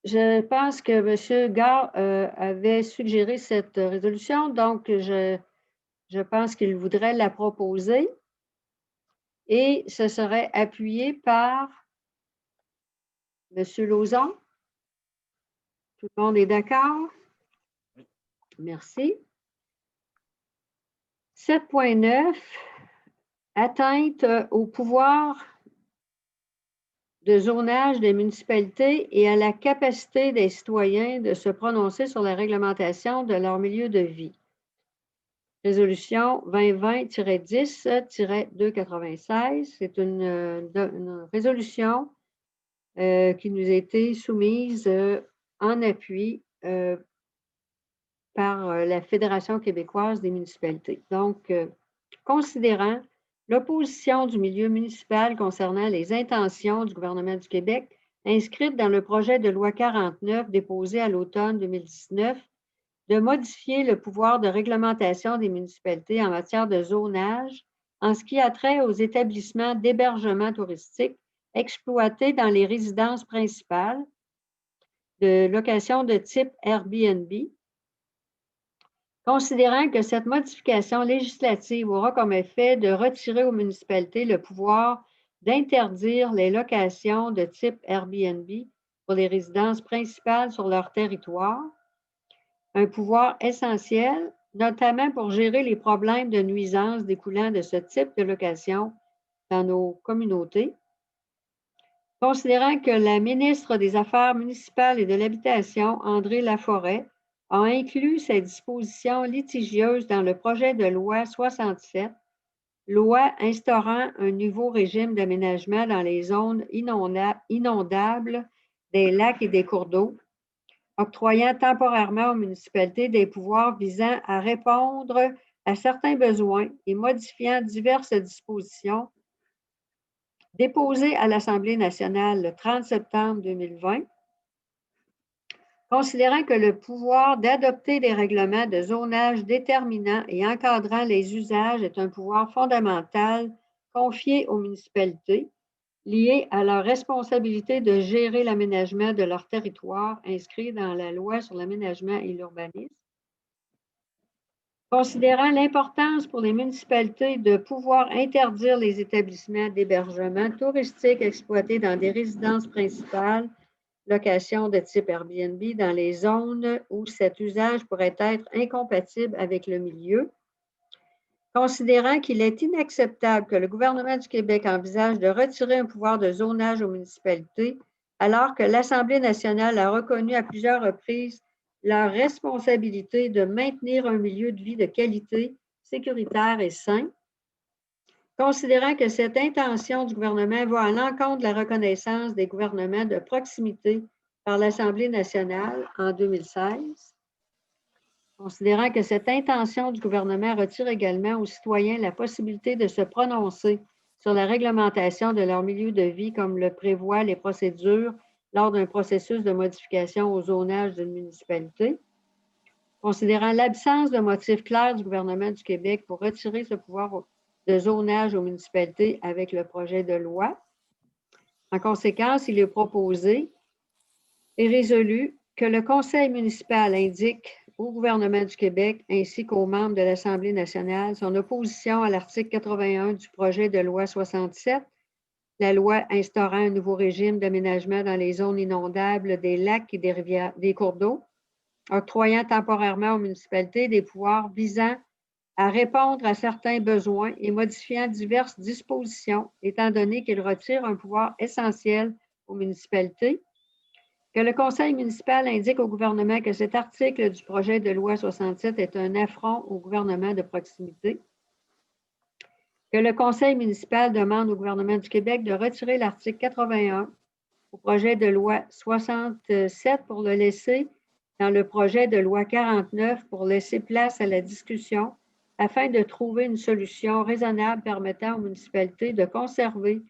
je pense que M. Gare avait suggéré cette résolution, donc je pense qu'il voudrait la proposer et ce serait appuyé par M. Lauzon. Tout le monde est d'accord? Merci. 7.9, atteinte au pouvoir de zonage des municipalités et à la capacité des citoyens de se prononcer sur la réglementation de leur milieu de vie. Résolution 2020-10-296, c'est une résolution qui nous a été soumise en appui par la Fédération québécoise des municipalités. Donc, considérant l'opposition du milieu municipal concernant les intentions du gouvernement du Québec inscrites dans le projet de loi 49 déposé à l'automne 2019 de modifier le pouvoir de réglementation des municipalités en matière de zonage en ce qui a trait aux établissements d'hébergement touristique exploités dans les résidences principales de location de type Airbnb, considérant que cette modification législative aura comme effet de retirer aux municipalités le pouvoir d'interdire les locations de type Airbnb pour les résidences principales sur leur territoire. Un pouvoir essentiel, notamment pour gérer les problèmes de nuisance découlant de ce type de location dans nos communautés. Considérant que la ministre des Affaires municipales et de l'Habitation, André Laforêt, a inclus ces dispositions litigieuses dans le projet de loi 67, loi instaurant un nouveau régime d'aménagement dans les zones inondables des lacs et des cours d'eau, octroyant temporairement aux municipalités des pouvoirs visant à répondre à certains besoins et modifiant diverses dispositions déposées à l'Assemblée nationale le 30 septembre 2020, considérant que le pouvoir d'adopter des règlements de zonage déterminant et encadrant les usages est un pouvoir fondamental confié aux municipalités, lié à leur responsabilité de gérer l'aménagement de leur territoire inscrit dans la loi sur l'aménagement et l'urbanisme. Considérant l'importance pour les municipalités de pouvoir interdire les établissements d'hébergement touristique exploités dans des résidences principales, location de type Airbnb dans les zones où cet usage pourrait être incompatible avec le milieu. Considérant qu'il est inacceptable que le gouvernement du Québec envisage de retirer un pouvoir de zonage aux municipalités, alors que l'Assemblée nationale a reconnu à plusieurs reprises leur responsabilité de maintenir un milieu de vie de qualité, sécuritaire et sain. Considérant que cette intention du gouvernement va à l'encontre de la reconnaissance des gouvernements de proximité par l'Assemblée nationale en 2016. Considérant que cette intention du gouvernement retire également aux citoyens la possibilité de se prononcer sur la réglementation de leur milieu de vie comme le prévoient les procédures lors d'un processus de modification au zonage d'une municipalité. Considérant l'absence de motif clair du gouvernement du Québec pour retirer ce pouvoir de zonage aux municipalités avec le projet de loi. En conséquence, il est proposé et résolu que le Conseil municipal indique au gouvernement du Québec ainsi qu'aux membres de l'Assemblée nationale son opposition à l'article 81 du projet de loi 67, la loi instaurant un nouveau régime d'aménagement dans les zones inondables des lacs et des rivières, des cours d'eau, octroyant temporairement aux municipalités des pouvoirs visant à répondre à certains besoins et modifiant diverses dispositions, étant donné qu'il retire un pouvoir essentiel aux municipalités, que le Conseil municipal indique au gouvernement que cet article du projet de loi 67 est un affront au gouvernement de proximité, que le Conseil municipal demande au gouvernement du Québec de retirer l'article 81 au projet de loi 67 pour le laisser dans le projet de loi 49 pour laisser place à la discussion afin de trouver une solution raisonnable permettant aux municipalités de conserver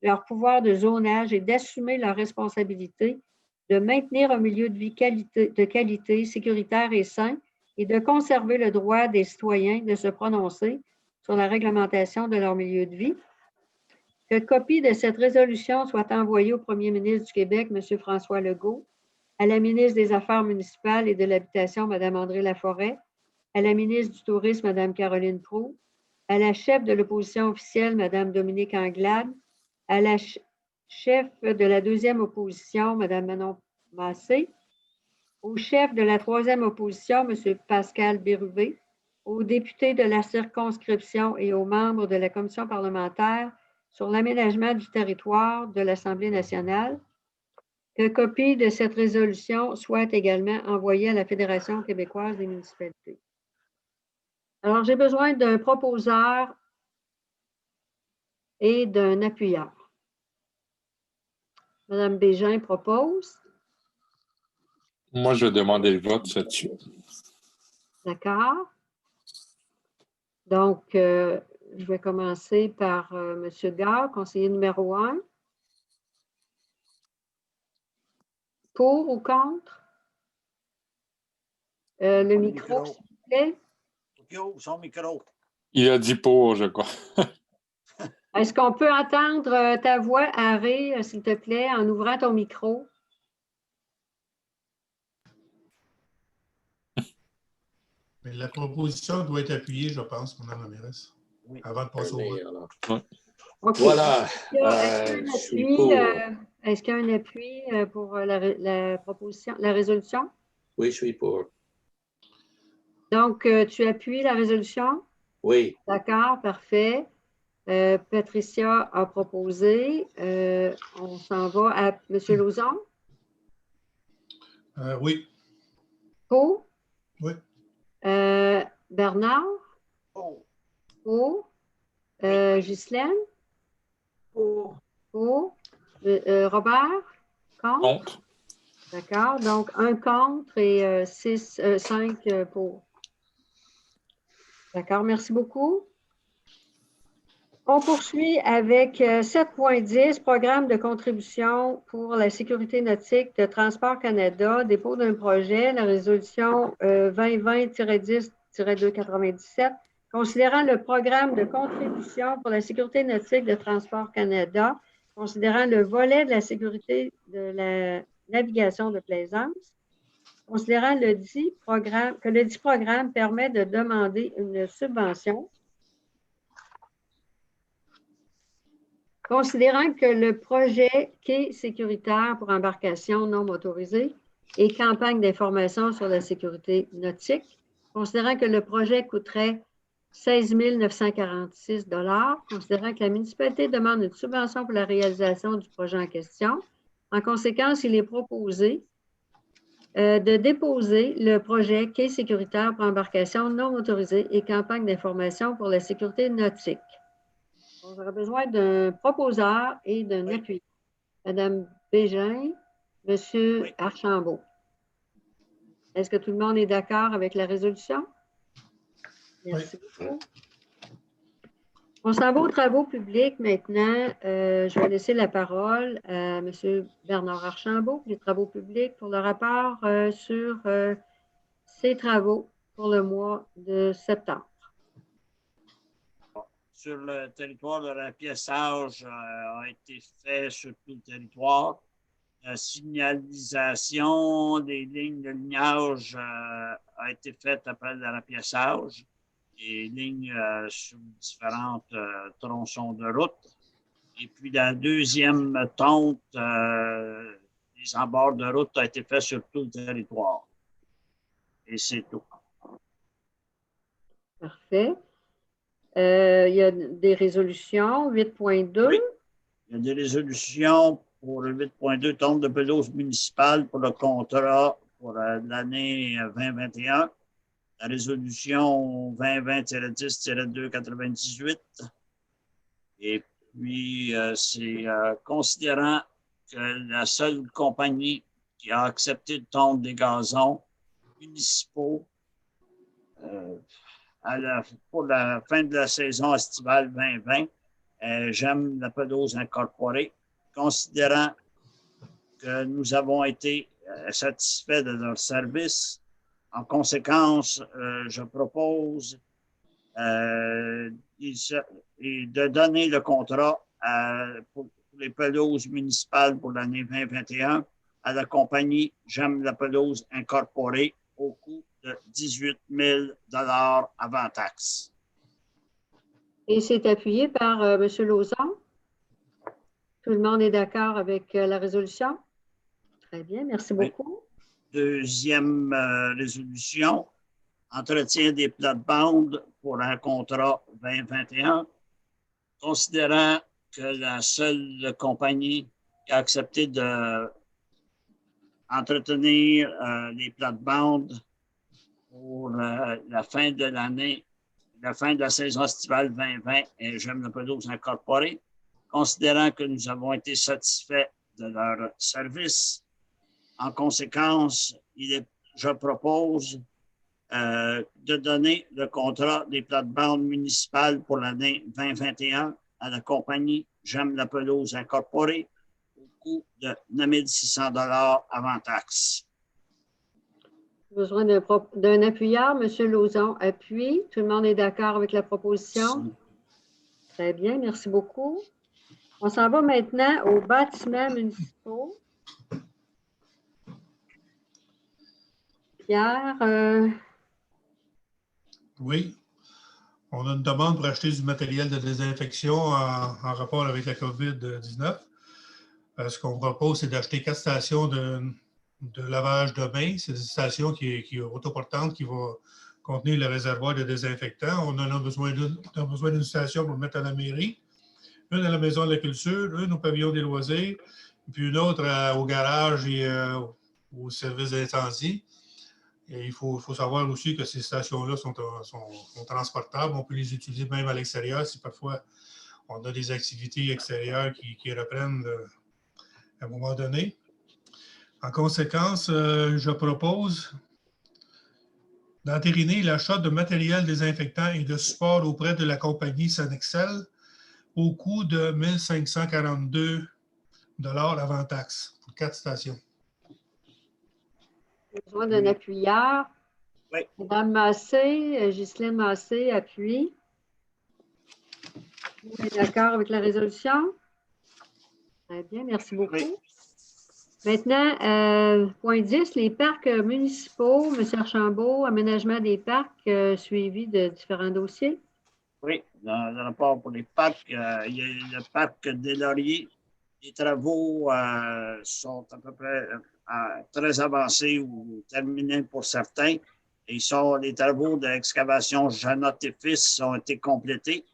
leur pouvoir de zonage et d'assumer leurs responsabilités, de maintenir un milieu de vie de qualité, sécuritaire et sain, et de conserver le droit des citoyens de se prononcer sur la réglementation de leur milieu de vie. Que copie de cette résolution soit envoyée au premier ministre du Québec, M. François Legault, à la ministre des Affaires municipales et de l'Habitation, Mme André Laforêt, à la ministre du Tourisme, Mme Caroline Proulx, à la chef de l'opposition officielle, Mme Dominique Anglade, à la chef de la deuxième opposition, Mme Manon Massé, au chef de la troisième opposition, M. Pascal Bérubé, aux députés de la circonscription et aux membres de la commission parlementaire sur l'aménagement du territoire de l'Assemblée nationale, que copie de cette résolution soit également envoyée à la Fédération québécoise des municipalités. Alors, j'ai besoin d'un proposeur et d'un appuyeur. Madame Bégin propose. Moi, je vais demander le vote là-dessus. D'accord. Donc, je vais commencer par M. Gare, conseiller numéro 1. Pour ou contre? Le micro, s'il vous plaît. Yo, son micro. Il a dit pour, je crois. Est-ce qu'on peut entendre ta voix, Harry, s'il te plaît, en ouvrant ton micro? Mais la proposition doit être appuyée, je pense, Mme la mairesse, Oui. avant de passer au vote. Alors, OK. voilà. Est-ce Je suis pour. Est-ce qu'il y a un appui pour la proposition, la résolution? Oui, je suis pour. Donc, tu appuies la résolution? Oui, D'accord, parfait. Patricia a proposé. On s'en va à M. Lauzon. Oui. Pour? Oui. Bernard? Oh, Pour? Ghislaine? Pour. Pour? Robert? Contre? Contre. D'accord. Donc, un contre et 5 pour. D'accord, merci beaucoup. On poursuit avec 7.10, programme de contribution pour la sécurité nautique de Transport Canada, dépôt d'un projet, la résolution 2020-10-297, considérant le programme de contribution pour la sécurité nautique de Transport Canada, considérant le volet de la sécurité de la navigation de plaisance, considérant que le dit programme permet de demander une subvention, considérant que le projet quai sécuritaire pour embarcations non motorisées et campagne d'information sur la sécurité nautique, considérant que le projet coûterait 16 946 $, considérant que la municipalité demande une subvention pour la réalisation du projet en question. En conséquence, il est proposé de déposer le projet quai sécuritaire pour embarcations non motorisées et campagne d'information pour la sécurité nautique. On aura besoin d'un proposeur et d'un appui. Madame Bégin, Monsieur Oui. Archambault. Est-ce que tout le monde est d'accord avec la résolution? Merci beaucoup. On s'en va aux travaux publics maintenant. Je vais laisser la parole à Monsieur Bernard Archambault, des travaux publics, pour le rapport sur ses travaux pour le mois de septembre. sur le territoire, le remplissage a été fait sur tout le territoire. La signalisation des lignes de lignage a été faite après le remplissage. Les lignes sur différents tronçons de route. Et puis la deuxième tonte, les embords de route a été fait sur tout le territoire. Et c'est tout. Parfait. Il y a des résolutions, 8.2. Oui. Il y a des résolutions pour le 8.2 tonnes de pelouse municipale pour le contrat pour l'année 2021. La résolution 2020-10-298. Et puis, c'est considérant que la seule compagnie qui a accepté de tondre des gazons municipaux pour la fin de la saison estivale 2020, J'aime la pelouse incorporée, considérant que nous avons été satisfaits de leur service. En conséquence, je propose de donner le contrat pour les pelouses municipales pour l'année 2021 à la compagnie J'aime la pelouse incorporée au coût de 18 000 $ avant taxe. Et c'est appuyé par M. Lauzon. Tout le monde est d'accord avec la résolution? Très bien, merci beaucoup. Deuxième résolution, entretien des plates-bandes pour un contrat 2021, considérant que la seule compagnie qui a accepté d'entretenir les plates-bandes pour la fin de l'année, la fin de la saison estivale 2020 et J'aime la pelouse incorporée, considérant que nous avons été satisfaits de leur service. En conséquence, je propose de donner le contrat des plates-bandes municipales pour l'année 2021 à la compagnie J'aime la pelouse incorporée au coût de 9 600 $ avant taxe. Besoin d'un appuyeur. M. Lauzon appuie. Tout le monde est d'accord avec la proposition? Très bien, merci beaucoup. On s'en va maintenant aux bâtiments municipaux. Pierre? Oui. On a une demande pour acheter du matériel de désinfection en rapport avec la COVID-19. Ce qu'on propose, c'est d'acheter 4 stations de lavage de mains. C'est des stations qui est autoportante, qui va contenir le réservoir de désinfectant. On en a besoin d'une station pour le mettre à la mairie, une à la Maison de la Culture, une au pavillon des loisirs, puis une autre au garage et au service d'incendie. Et il faut savoir aussi que ces stations-là sont transportables. On peut les utiliser même à l'extérieur si parfois on a des activités extérieures qui reprennent à un moment donné. En conséquence, je propose d'entériner l'achat de matériel désinfectant et de support auprès de la compagnie Sanexel au coût de 1 542 $ avant taxe pour 4 stations. Besoin d'un appuyeur. Oui. Madame Massé, Ghislaine Massé, appuie. Vous êtes d'accord avec la résolution? Très bien, merci beaucoup. Oui. Maintenant, point 10, les parcs municipaux. M. Archambault, aménagement des parcs, suivi de différents dossiers. Oui, dans le rapport pour les parcs, il y a le parc des Lauriers. Les travaux sont à peu près très avancés ou terminés pour certains. Les travaux d'excavation Janot et Fils ont été complétés.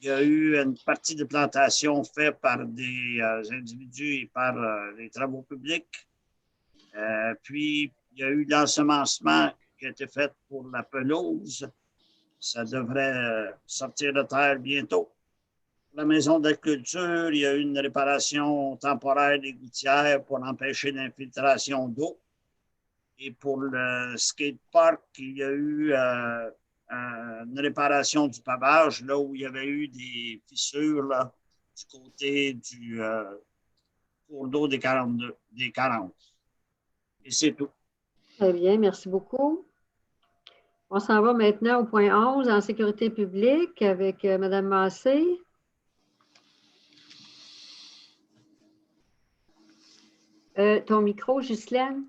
Il y a eu une partie de plantation faite par des individus et par les travaux publics. Puis, il y a eu l'ensemencement qui a été fait pour la pelouse. Ça devrait sortir de terre bientôt. Pour la Maison de la Culture, il y a eu une réparation temporaire des gouttières pour empêcher l'infiltration d'eau. Et pour le skatepark, il y a eu une réparation du pavage, là où il y avait eu des fissures là, du côté du cours d'eau des 40. Et c'est tout. Très bien, merci beaucoup. On s'en va maintenant au point 11, en sécurité publique, avec Mme Massé. Ton micro, Ghislaine.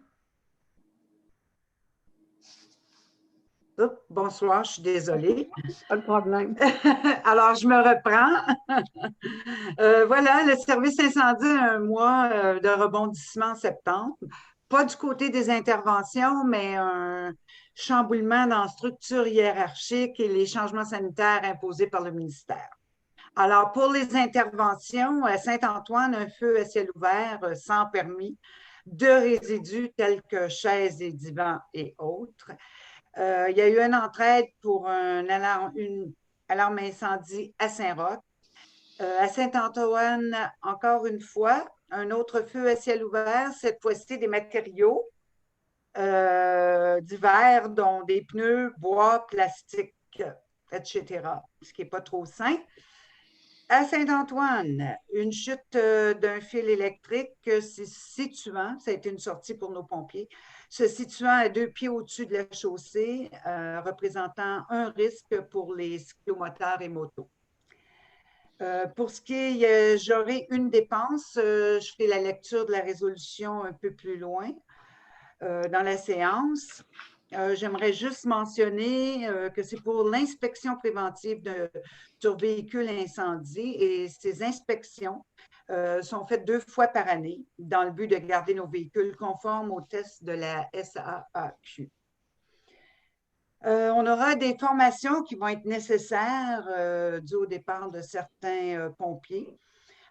Bonsoir, je suis désolée. Pas de problème. Alors, je me reprends. Voilà, le service incendie a un mois de rebondissement en septembre. Pas du côté des interventions, mais un chamboulement dans la structure hiérarchique et les changements sanitaires imposés par le ministère. Alors, pour les interventions, à Saint-Antoine, un feu à ciel ouvert sans permis, de résidus tels que chaises et divans et autres. Il y a eu une entraide pour une alarme incendie à Saint-Roch. À Saint-Antoine, encore une fois, un autre feu à ciel ouvert, cette fois-ci des matériaux divers, dont des pneus, bois, plastique, etc., ce qui n'est pas trop sain. À Saint-Antoine, une chute d'un fil électrique se situant, ça a été une sortie pour nos pompiers, se situant à 2 pieds au-dessus de la chaussée, représentant un risque pour les cyclomoteurs et motos. Pour ce qui est, j'aurai une dépense, je ferai la lecture de la résolution un peu plus loin dans la séance. J'aimerais juste mentionner que c'est pour l'inspection préventive sur véhicules incendies et ces inspections sont faites 2 fois par année dans le but de garder nos véhicules conformes aux tests de la SAAQ. On aura des formations qui vont être nécessaires dues au départ de certains pompiers.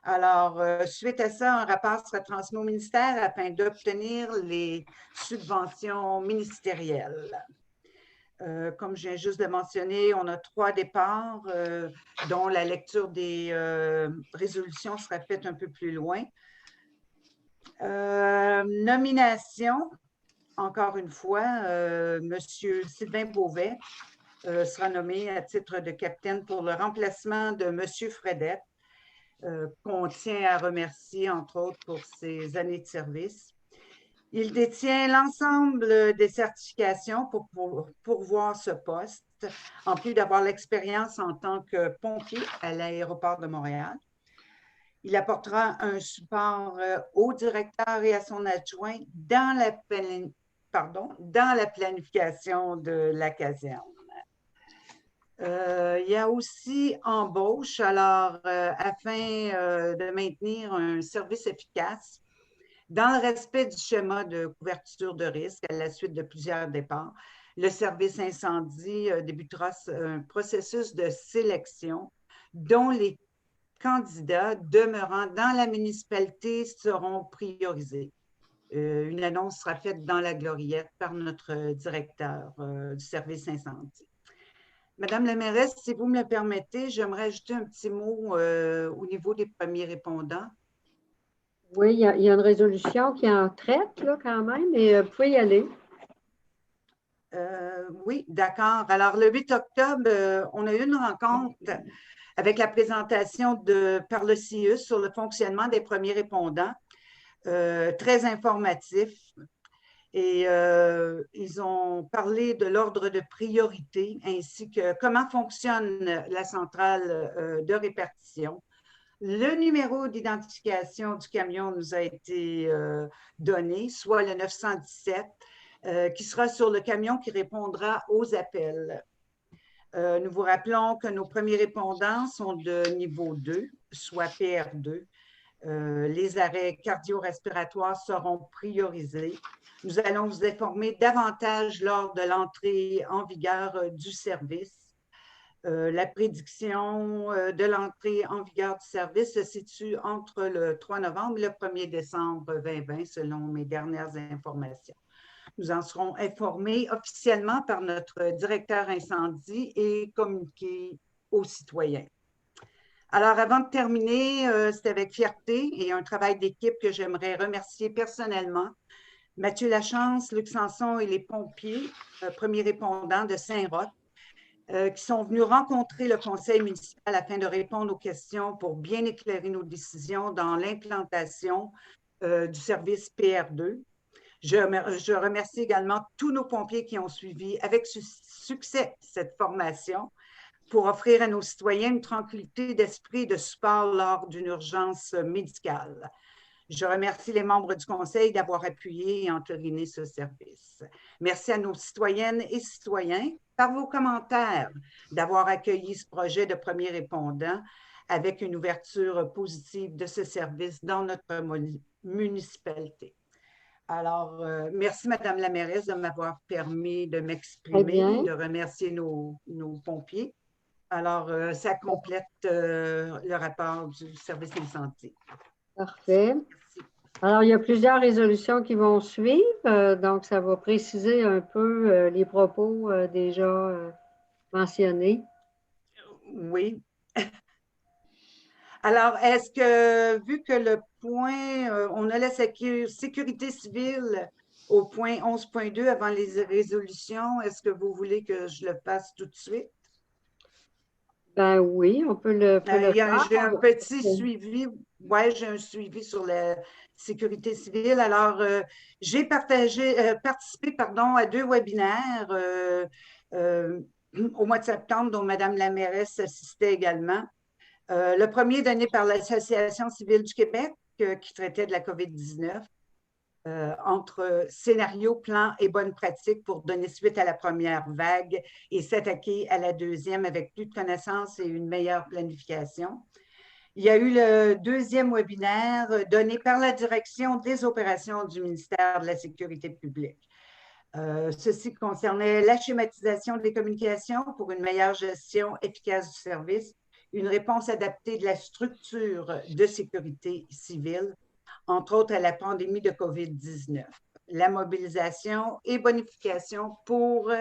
Alors, suite à ça, un rapport sera transmis au ministère afin d'obtenir les subventions ministérielles. Comme je viens juste de mentionner, on a 3 départs, dont la lecture des résolutions sera faite un peu plus loin. Nomination, encore une fois, M. Sylvain Beauvais sera nommé à titre de capitaine pour le remplacement de M. Fredette, qu'on tient à remercier, entre autres, pour ses années de service. Il détient l'ensemble des certifications pour pourvoir ce poste, en plus d'avoir l'expérience en tant que pompier à l'aéroport de Montréal. Il apportera un support au directeur et à son adjoint dans la planification de la caserne. Il y a aussi embauche, alors afin de maintenir un service efficace dans le respect du schéma de couverture de risque à la suite de plusieurs départs. Le service incendie débutera un processus de sélection dont les candidats demeurant dans la municipalité seront priorisés. Une annonce sera faite dans la Gloriette par notre directeur du service incendie. Madame la mairesse, si vous me le permettez, j'aimerais ajouter un petit mot au niveau des premiers répondants. Oui, il y a une résolution qui en traite là, quand même, mais vous pouvez y aller. Oui, d'accord. Alors, le 8 octobre, on a eu une rencontre avec la présentation par le CIUS sur le fonctionnement des premiers répondants, très informatif. Et ils ont parlé de l'ordre de priorité ainsi que comment fonctionne la centrale de répartition. Le numéro d'identification du camion nous a été donné, soit le 917, qui sera sur le camion qui répondra aux appels. Nous vous rappelons que nos premiers répondants sont de niveau 2, soit PR2. Les arrêts cardio-respiratoires seront priorisés. Nous allons vous informer davantage lors de l'entrée en vigueur du service. La prédiction de l'entrée en vigueur du service se situe entre le 3 novembre et le 1er décembre 2020, selon mes dernières informations. Nous en serons informés officiellement par notre directeur incendie et communiqués aux citoyens. Alors, avant de terminer, c'est avec fierté et un travail d'équipe que j'aimerais remercier personnellement Mathieu Lachance, Luc Sanson et les pompiers, premiers répondants de Saint-Roch, qui sont venus rencontrer le conseil municipal afin de répondre aux questions pour bien éclairer nos décisions dans l'implantation du service PR2. Je remercie également tous nos pompiers qui ont suivi avec succès cette formation pour offrir à nos citoyens une tranquillité d'esprit et de support lors d'une urgence médicale. Je remercie les membres du conseil d'avoir appuyé et entériné ce service. Merci à nos citoyennes et citoyens, par vos commentaires, d'avoir accueilli ce projet de premier répondant avec une ouverture positive de ce service dans notre municipalité. Alors, merci Madame la mairesse de m'avoir permis de m'exprimer, de remercier nos pompiers. Alors, ça complète le rapport du service incendie. Parfait. Merci. Alors, il y a plusieurs résolutions qui vont suivre, donc ça va préciser un peu les propos déjà mentionnés. Oui. Alors, est-ce que, vu que le point, on a la sécurité civile au point 11.2 avant les résolutions, est-ce que vous voulez que je le fasse tout de suite? Ben oui, on peut le faire. J'ai un petit suivi. Oui, j'ai un suivi sur la sécurité civile. Alors, j'ai participé à 2 webinaires au mois de septembre, dont Mme la mairesse assistait également. Le premier donné par l'Association civile du Québec, qui traitait de la COVID-19, entre scénario, plan et bonnes pratiques pour donner suite à la première vague et s'attaquer à la deuxième avec plus de connaissances et une meilleure planification. Il y a eu le deuxième webinaire donné par la direction des opérations du ministère de la Sécurité publique. Ceci concernait la schématisation des communications pour une meilleure gestion efficace du service, une réponse adaptée de la structure de sécurité civile, entre autres à la pandémie de COVID-19, la mobilisation et bonification pour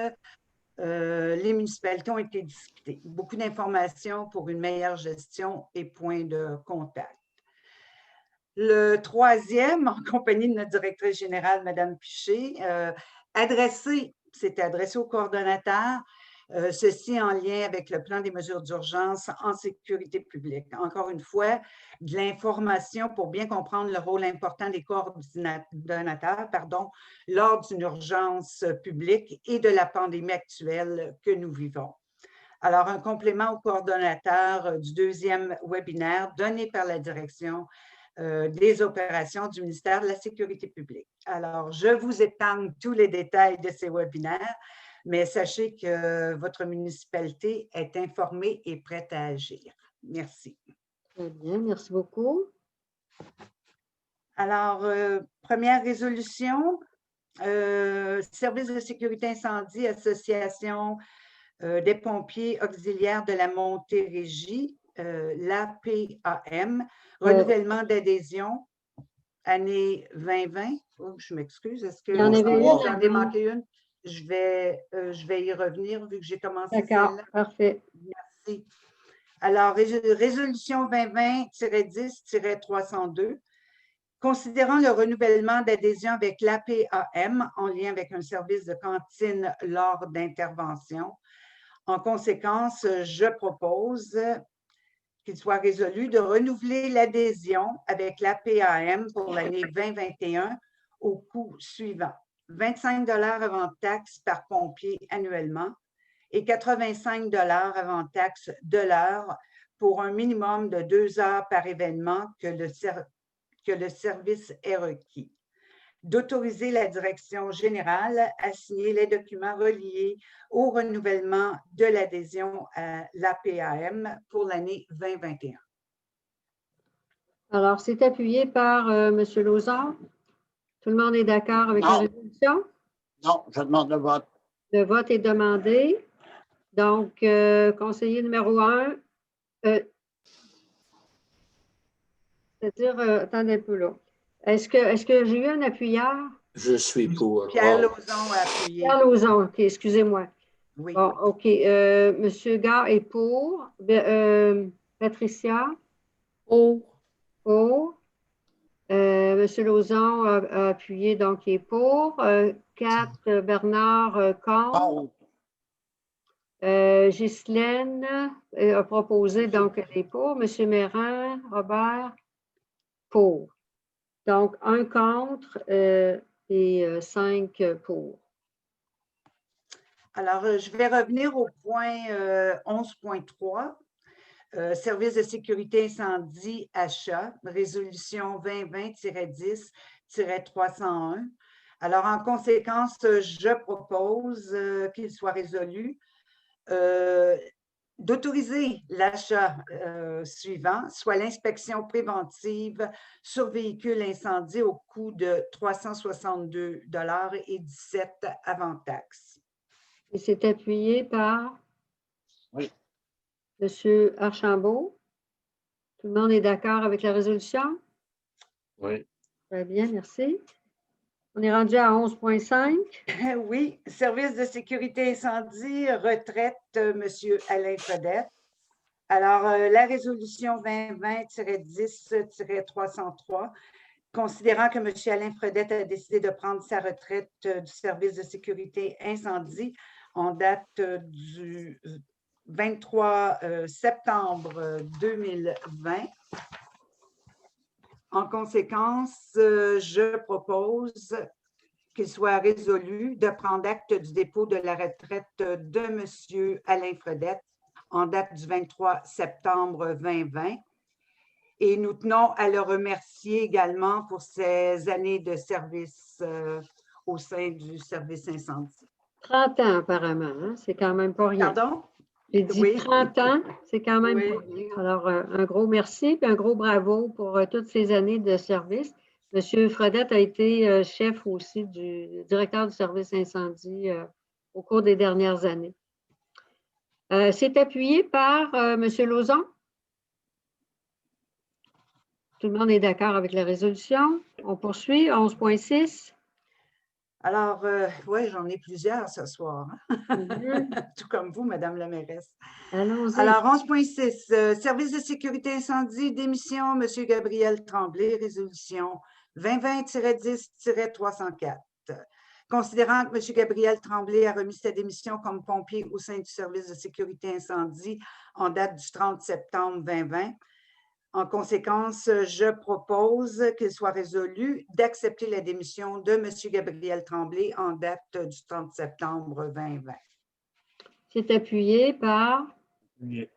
les municipalités ont été discutées. Beaucoup d'informations pour une meilleure gestion et points de contact. Le troisième, en compagnie de notre directrice générale, Mme Piché, s'était adressé aux coordonnateurs, ceci en lien avec le plan des mesures d'urgence en sécurité publique. Encore une fois, de l'information pour bien comprendre le rôle important des coordonnateurs lors d'une urgence publique et de la pandémie actuelle que nous vivons. Alors, un complément au coordonnateur du deuxième webinaire donné par la direction des opérations du ministère de la Sécurité publique. Alors, je vous épargne tous les détails de ces webinaires. Mais sachez que votre municipalité est informée et prête à agir. Merci. Très bien, merci beaucoup. Alors, première résolution, Service de sécurité incendie, Association des pompiers auxiliaires de la Montérégie, l'APAM, renouvellement d'adhésion, année 2020. Oh, je m'excuse, est-ce que Il y en avait une j'en ai avant. manqué une? Je vais y revenir vu que j'ai commencé D'accord, celle-là. parfait. Merci. Alors, résolution 2020-10-302, considérant le renouvellement d'adhésion avec l'APAM en lien avec un service de cantine lors d'intervention. En conséquence, je propose qu'il soit résolu de renouveler l'adhésion avec l'APAM pour l'année 2021 au coût suivant. 25 $ avant taxe par pompier annuellement et 85 $ avant taxe de l'heure pour un minimum de 2 heures par événement que le service est requis. D'autoriser la direction générale à signer les documents reliés au renouvellement de l'adhésion à l'APAM pour l'année 2021. Alors, c'est appuyé par M. Lauzard. Tout le monde est d'accord avec la résolution? Non, je demande le vote. Le vote est demandé. Donc, conseiller numéro 1, c'est-à-dire, attendez un peu là. Est-ce que j'ai eu un appuyeur? Je suis pour. Pierre Lauzon a appuyé. Pierre Lauzon, OK, excusez-moi. Oui. Bon, OK. Monsieur Gard est pour. Patricia? Pour. Pour. Monsieur Lauzon a appuyé, donc il est pour. 4, Bernard contre. Ghislaine a proposé, donc elle est pour. Monsieur Mérin, Robert, pour. Donc, 1 contre et 5 pour. Alors, je vais revenir au point 11.3. Service de sécurité incendie achat, résolution 2020-10-301. Alors, en conséquence, je propose qu'il soit résolu d'autoriser l'achat suivant, soit l'inspection préventive sur véhicule incendie au coût de 362,17 $ avant taxe. Et c'est appuyé par Oui. M. Archambault. Tout le monde est d'accord avec la résolution? Oui. Très bien, merci. On est rendu à 11.5. Oui, service de sécurité incendie, retraite, M. Alain Fredette. Alors, la résolution 2020-10-303, considérant que M. Alain Fredette a décidé de prendre sa retraite du service de sécurité incendie en date du 23 septembre 2020. En conséquence, je propose qu'il soit résolu de prendre acte du dépôt de la retraite de M. Alain Fredette en date du 23 septembre 2020. Et nous tenons à le remercier également pour ses années de service au sein du service incendie. 30 ans, apparemment, hein? C'est quand même pas rien. Pardon? J'ai dit Oui. 30 ans, c'est quand même Oui. pas rien. Alors, un gros merci et un gros bravo pour toutes ces années de service. M. Fredette a été chef aussi du directeur du service incendie au cours des dernières années. C'est appuyé par M. Lauzon. Tout le monde est d'accord avec la résolution. On poursuit. 11.6. Alors, oui, j'en ai plusieurs ce soir, hein? Tout comme vous, Madame la mairesse. Allons-y. Alors, 11.6, service de sécurité incendie, démission, M. Gabriel Tremblay, résolution 2020-10-304. Considérant que M. Gabriel Tremblay a remis sa démission comme pompier au sein du service de sécurité incendie en date du 30 septembre 2020, en conséquence, je propose qu'il soit résolu d'accepter la démission de M. Gabriel Tremblay en date du 30 septembre 2020. C'est appuyé par Oui.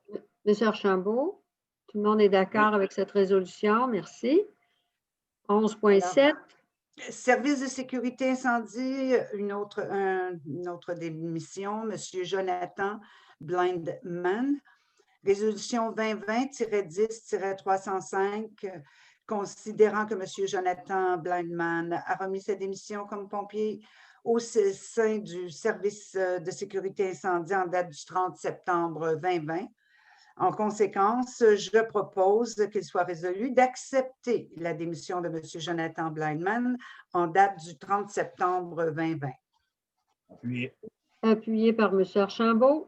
M. Archambault. Tout le monde est d'accord avec cette résolution. Merci. 11.7. Service de sécurité incendie, une autre démission, M. Jonathan Blindman. Résolution 2020-10-305, considérant que M. Jonathan Blindman a remis sa démission comme pompier au sein du service de sécurité incendie en date du 30 septembre 2020. En conséquence, je propose qu'il soit résolu d'accepter la démission de M. Jonathan Blindman en date du 30 septembre 2020. Appuyé. Appuyé par M. Archambault.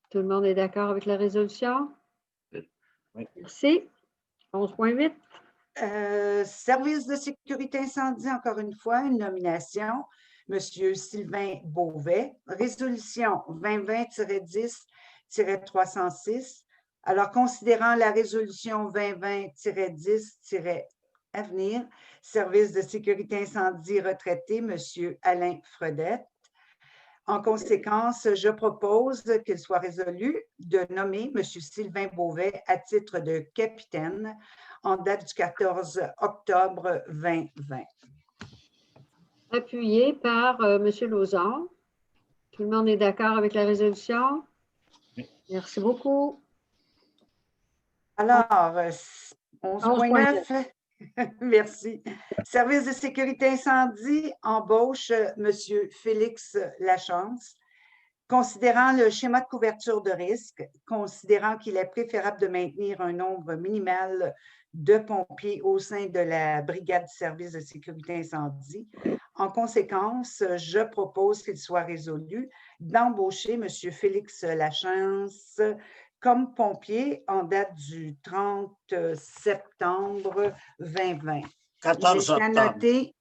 Tout le monde est d'accord avec la résolution? Oui. Merci. 11.8. Service de sécurité incendie, encore une fois, une nomination. M. Sylvain Beauvais. Résolution 2020-10-306. Alors, considérant la résolution 2020-10-avenir, service de sécurité incendie retraité, M. Alain Fredette. En conséquence, je propose qu'il soit résolu de nommer M. Sylvain Beauvais à titre de capitaine en date du 14 octobre 2020. Appuyé par M. Lauzon. Tout le monde est d'accord avec la résolution? Oui. Merci beaucoup. Alors, 11.9. Merci. Service de sécurité incendie, embauche M. Félix Lachance. Considérant le schéma de couverture de risque, considérant qu'il est préférable de maintenir un nombre minimal de pompiers au sein de la brigade du service de sécurité incendie, en conséquence, je propose qu'il soit résolu d'embaucher M. Félix Lachance comme pompier en date du 30 septembre 2020. 14 J'ai octobre. annoté,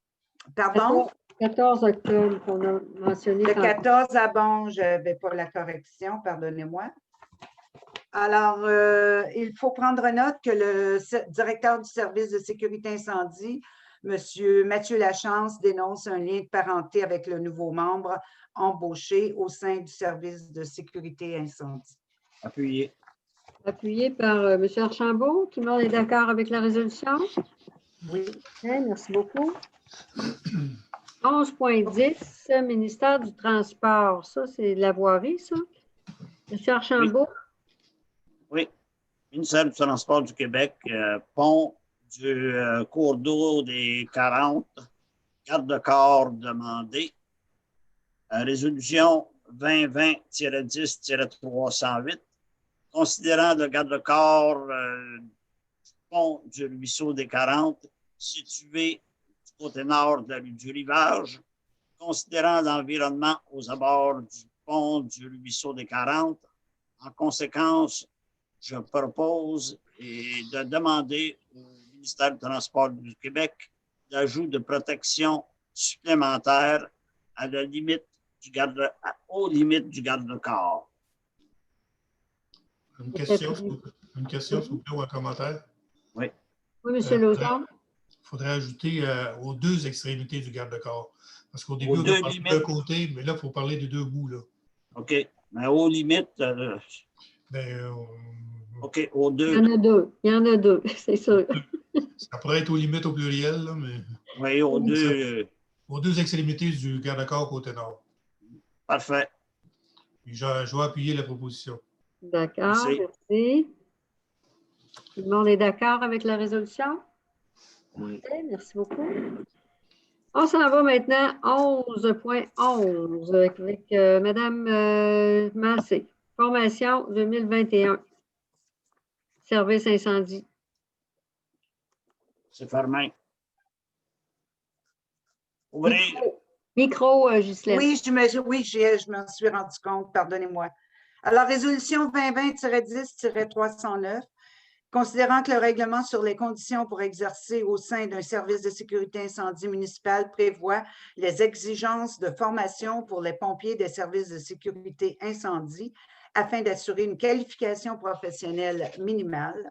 pardon? 14 octobre qu'on a mentionné. Le 14, ah bon, je n'avais pas la correction, pardonnez-moi. Alors, il faut prendre note que le directeur du service de sécurité incendie, M. Mathieu Lachance, dénonce un lien de parenté avec le nouveau membre embauché au sein du service de sécurité incendie. Appuyé. Appuyé par M. Archambault. Tout le monde est d'accord avec la résolution? Oui. Okay, merci beaucoup. 11.10, ministère du Transport. Ça, c'est de la voirie, ça? M. Archambault? Oui. Ministère du Transport du Québec, pont du cours d'eau des 40, garde-corps demandé. Résolution 2020-10-308, considérant le garde-corps du pont du ruisseau des 40, situé du côté nord du rivage, considérant l'environnement aux abords du pont du ruisseau des 40. En conséquence, je propose de demander au ministère du Transport du Québec l'ajout de protection supplémentaire à la limite aux limites du garde-corps. Une question, s'il vous plaît, ou un commentaire? Oui. Oui, M. Lauzon. Il faudrait ajouter aux deux extrémités du garde-corps. Parce qu'au début, on a parlé d'un côté, mais là, il faut parler des deux bouts. Là. OK. Mais aux limites, OK, aux deux. Il y en a deux. Il y en a deux, c'est sûr. Ça pourrait être aux limites au pluriel, là, mais. Oui, aux deux. Aux deux extrémités du garde-corps côté nord. Parfait. Puis je vais appuyer la proposition. D'accord, merci. Tout le monde est d'accord avec la résolution? Oui. Okay, merci beaucoup. On s'en va maintenant 11.11 avec Mme Massé. Formation 2021. Service incendie. C'est fermé. Ouvrez. Micro, Ghislaine. Oui, je m'en suis rendu compte, pardonnez-moi. Alors, résolution 2020-10-309, considérant que le règlement sur les conditions pour exercer au sein d'un service de sécurité incendie municipal prévoit les exigences de formation pour les pompiers des services de sécurité incendie afin d'assurer une qualification professionnelle minimale.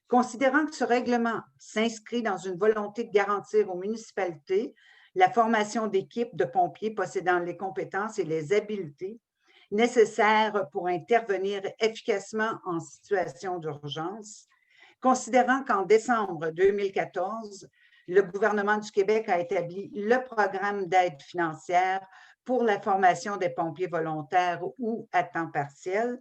Considérant que ce règlement s'inscrit dans une volonté de garantir aux municipalités la formation d'équipes de pompiers possédant les compétences et les habiletés nécessaires pour intervenir efficacement en situation d'urgence, considérant qu'en décembre 2014, le gouvernement du Québec a établi le programme d'aide financière pour la formation des pompiers volontaires ou à temps partiel,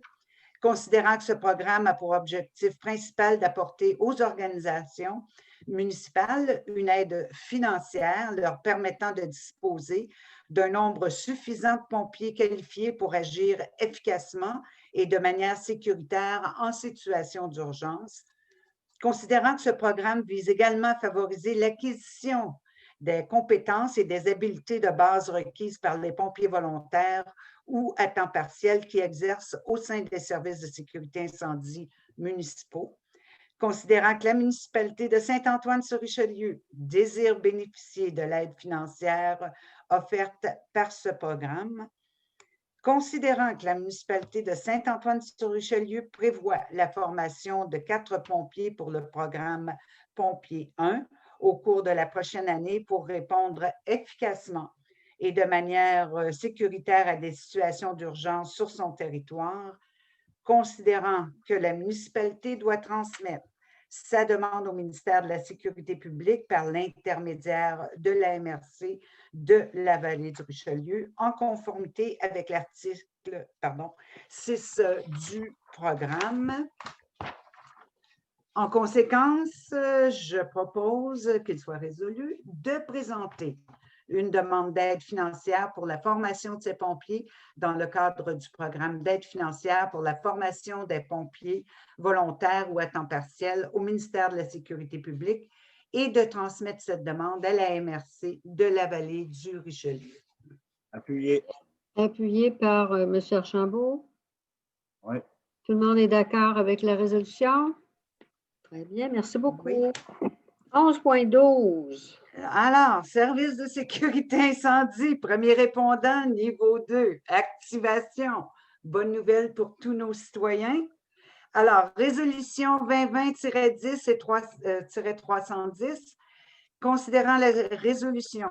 considérant que ce programme a pour objectif principal d'apporter aux organisations municipales une aide financière leur permettant de disposer d'un nombre suffisant de pompiers qualifiés pour agir efficacement et de manière sécuritaire en situation d'urgence, considérant que ce programme vise également à favoriser l'acquisition des compétences et des habiletés de base requises par les pompiers volontaires ou à temps partiel qui exercent au sein des services de sécurité incendie municipaux, considérant que la municipalité de Saint-Antoine-sur-Richelieu désire bénéficier de l'aide financière offerte par ce programme, considérant que la municipalité de Saint-Antoine-sur-Richelieu prévoit la formation de 4 pompiers pour le programme Pompier 1 au cours de la prochaine année pour répondre efficacement et de manière sécuritaire à des situations d'urgence sur son territoire, considérant que la municipalité doit transmettre sa demande au ministère de la Sécurité publique par l'intermédiaire de la MRC de la Vallée du Richelieu en conformité avec l'article 6 du programme. En conséquence, je propose qu'il soit résolu de présenter une demande d'aide financière pour la formation de ces pompiers dans le cadre du programme d'aide financière pour la formation des pompiers volontaires ou à temps partiel au ministère de la Sécurité publique et de transmettre cette demande à la MRC de la Vallée du Richelieu. Appuyé. Appuyé par M. Archambault. Oui. Tout le monde est d'accord avec la résolution? Très bien, merci beaucoup. Oui. 11.12. Alors, service de sécurité incendie, premier répondant, niveau 2, activation. Bonne nouvelle pour tous nos citoyens. Alors, résolution 2020-10 et 310, considérant la résolution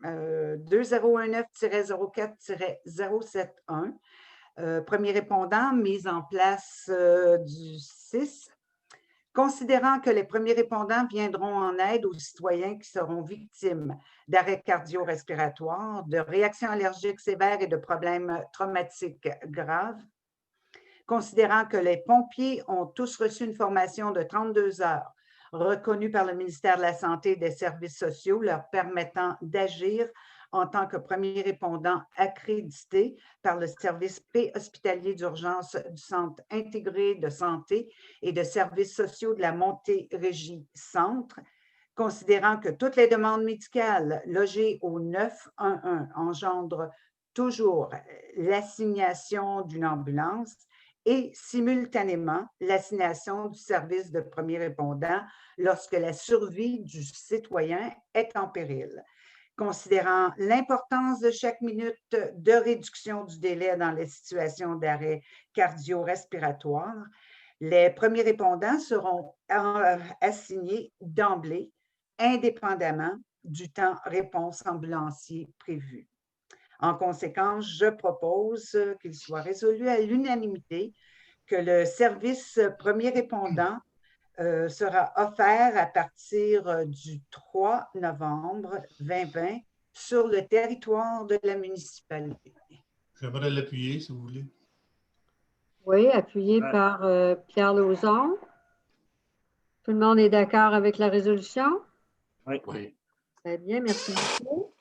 2019-04-071, premier répondant, mise en place du 6, considérant que les premiers répondants viendront en aide aux citoyens qui seront victimes d'arrêts cardio-respiratoires, de réactions allergiques sévères et de problèmes traumatiques graves, considérant que les pompiers ont tous reçu une formation de 32 heures reconnue par le ministère de la Santé et des Services sociaux, leur permettant d'agir en tant que premier répondant accrédité par le service préhospitalier d'urgence du Centre intégré de santé et de services sociaux de la Montérégie Centre, considérant que toutes les demandes médicales logées au 911 engendrent toujours l'assignation d'une ambulance et simultanément l'assignation du service de premier répondant lorsque la survie du citoyen est en péril. Considérant l'importance de chaque minute de réduction du délai dans les situations d'arrêt cardio-respiratoire, les premiers répondants seront assignés d'emblée, indépendamment du temps réponse ambulancier prévu. En conséquence, je propose qu'il soit résolu à l'unanimité que le service premier répondant sera offert à partir du 3 novembre 2020 sur le territoire de la municipalité. J'aimerais l'appuyer, si vous voulez. Oui, appuyé par Pierre Lauzon. Tout le monde est d'accord avec la résolution? Oui. Oui. Très bien, merci beaucoup.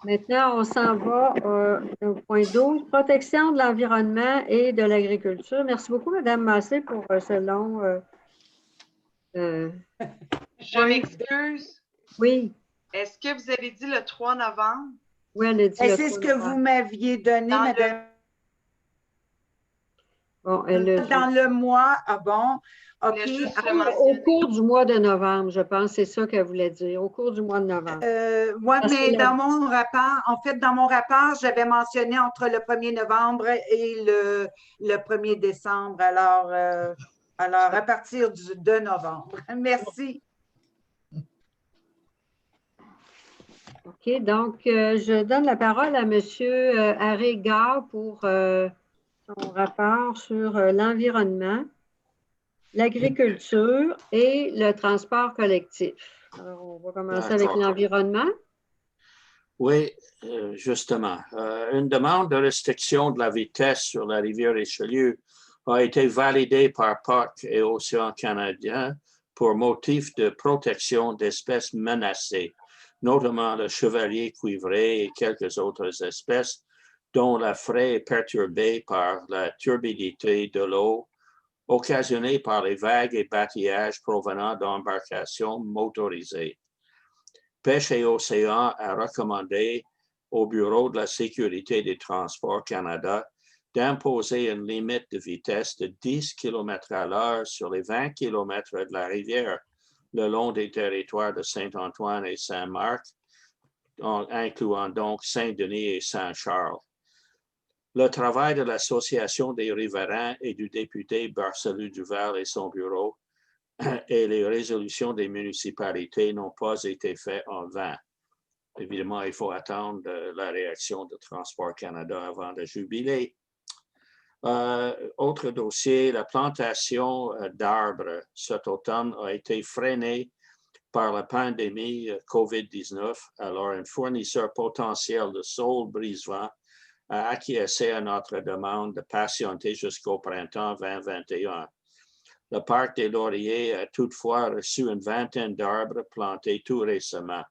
Maintenant, on s'en va au point 12, protection de l'environnement et de l'agriculture. Merci beaucoup, Mme Massé, pour ce long... Je m'excuse. Oui. Est-ce que vous avez dit le 3 novembre? Oui, elle a dit le 3 C'est ce que vous m'aviez donné, Dans Madame. Bon, elle a... Dans le mois, ah bon, OK. Au cours du mois de novembre, je pense, c'est ça qu'elle voulait dire, au cours du mois de novembre. Oui, mais dans mon rapport, en fait, dans mon rapport, j'avais mentionné entre le 1er novembre et le 1er décembre. Alors, à partir du 2 novembre. Merci. OK, donc, je donne la parole à M. Harry Gare pour son rapport sur l'environnement. l'agriculture et le transport collectif. Alors, on va commencer avec D'accord. l'environnement. Oui, justement. Une demande de restriction de la vitesse sur la rivière Richelieu a été validée par Parc et Océan Canadien pour motif de protection d'espèces menacées, notamment le chevalier cuivré et quelques autres espèces dont la fraie est perturbée par la turbidité de l'eau occasionnée par les vagues et batillages provenant d'embarcations motorisées. Pêche et Océan a recommandé au Bureau de la sécurité des transports Canada d'imposer une limite de vitesse de 10 km/h sur les 20 km de la rivière le long des territoires de Saint-Antoine et Saint-Marc, incluant donc Saint-Denis et Saint-Charles. Le travail de l'Association des riverains et du député Barcelu Duval et son bureau et les résolutions des municipalités n'ont pas été faits en vain. Évidemment, il faut attendre la réaction de Transport Canada avant de jubiler. Autre dossier, la plantation d'arbres cet automne a été freinée par la pandémie COVID-19. Alors, un fournisseur potentiel de saules brise-vent a acquiescé à notre demande de patienter jusqu'au printemps 2021. Le Parc des Lauriers a toutefois reçu une vingtaine d'arbres plantés tout récemment.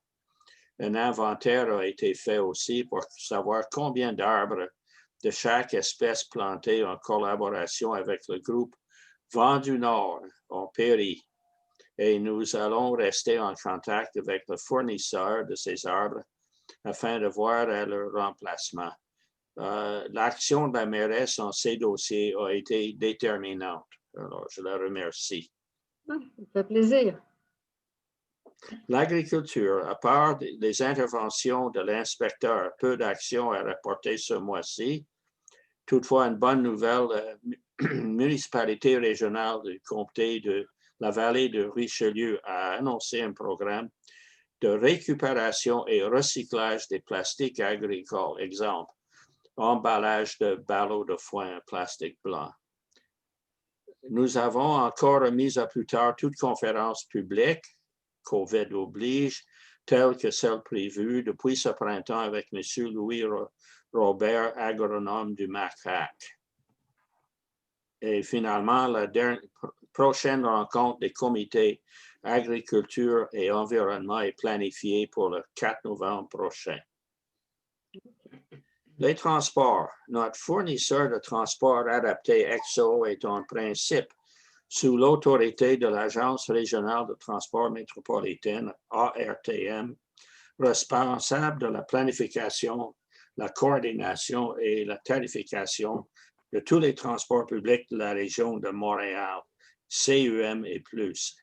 Un inventaire a été fait aussi pour savoir combien d'arbres de chaque espèce plantée en collaboration avec le groupe Vent du Nord ont péri. Et nous allons rester en contact avec le fournisseur de ces arbres afin de voir leur remplacement. L'action de la mairesse en ces dossiers a été déterminante. Alors, je la remercie. Ça fait plaisir. L'agriculture, à part les interventions de l'inspecteur, peu d'actions à rapporter ce mois-ci. Toutefois, une bonne nouvelle, la municipalité régionale du comté de la vallée de Richelieu a annoncé un programme de récupération et recyclage des plastiques agricoles. Exemple, emballage de ballots de foin en plastique blanc. Nous avons encore remis à plus tard toute conférence publique, COVID oblige, telle que celle prévue depuis ce printemps avec M. Louis Robert, agronome du MACAC. Et finalement, la prochaine rencontre des comités agriculture et environnement est planifiée pour le 4 novembre prochain. Les transports. Notre fournisseur de transport adapté EXO est en principe sous l'autorité de l'Agence régionale de transport métropolitaine, ARTM, responsable de la planification, la coordination et la tarification de tous les transports publics de la région de Montréal, CUM et plus,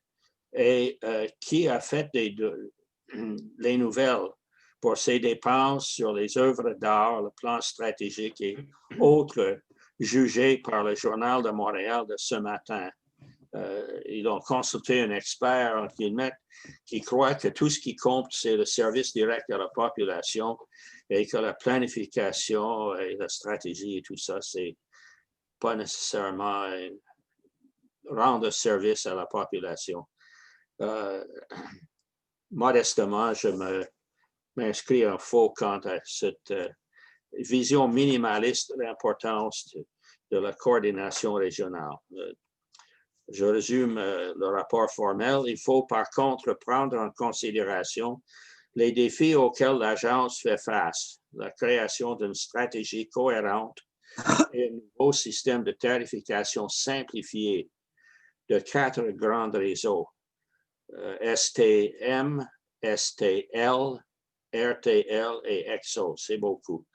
et qui a fait les nouvelles pour ses dépenses sur les œuvres d'art, le plan stratégique et autres jugés par le Journal de Montréal de ce matin. Ils ont consulté un expert, entre guillemets, qui croit que tout ce qui compte, c'est le service direct à la population et que la planification et la stratégie et tout ça, c'est pas nécessairement rendre service à la population. Modestement, je m'inscris en faux quant à cette vision minimaliste de l'importance de la coordination régionale. Je résume le rapport formel. Il faut par contre prendre en considération les défis auxquels l'agence fait face, la création d'une stratégie cohérente et un nouveau système de tarification simplifié de 4 grands réseaux, STM, STL, RTL et EXO. C'est beaucoup.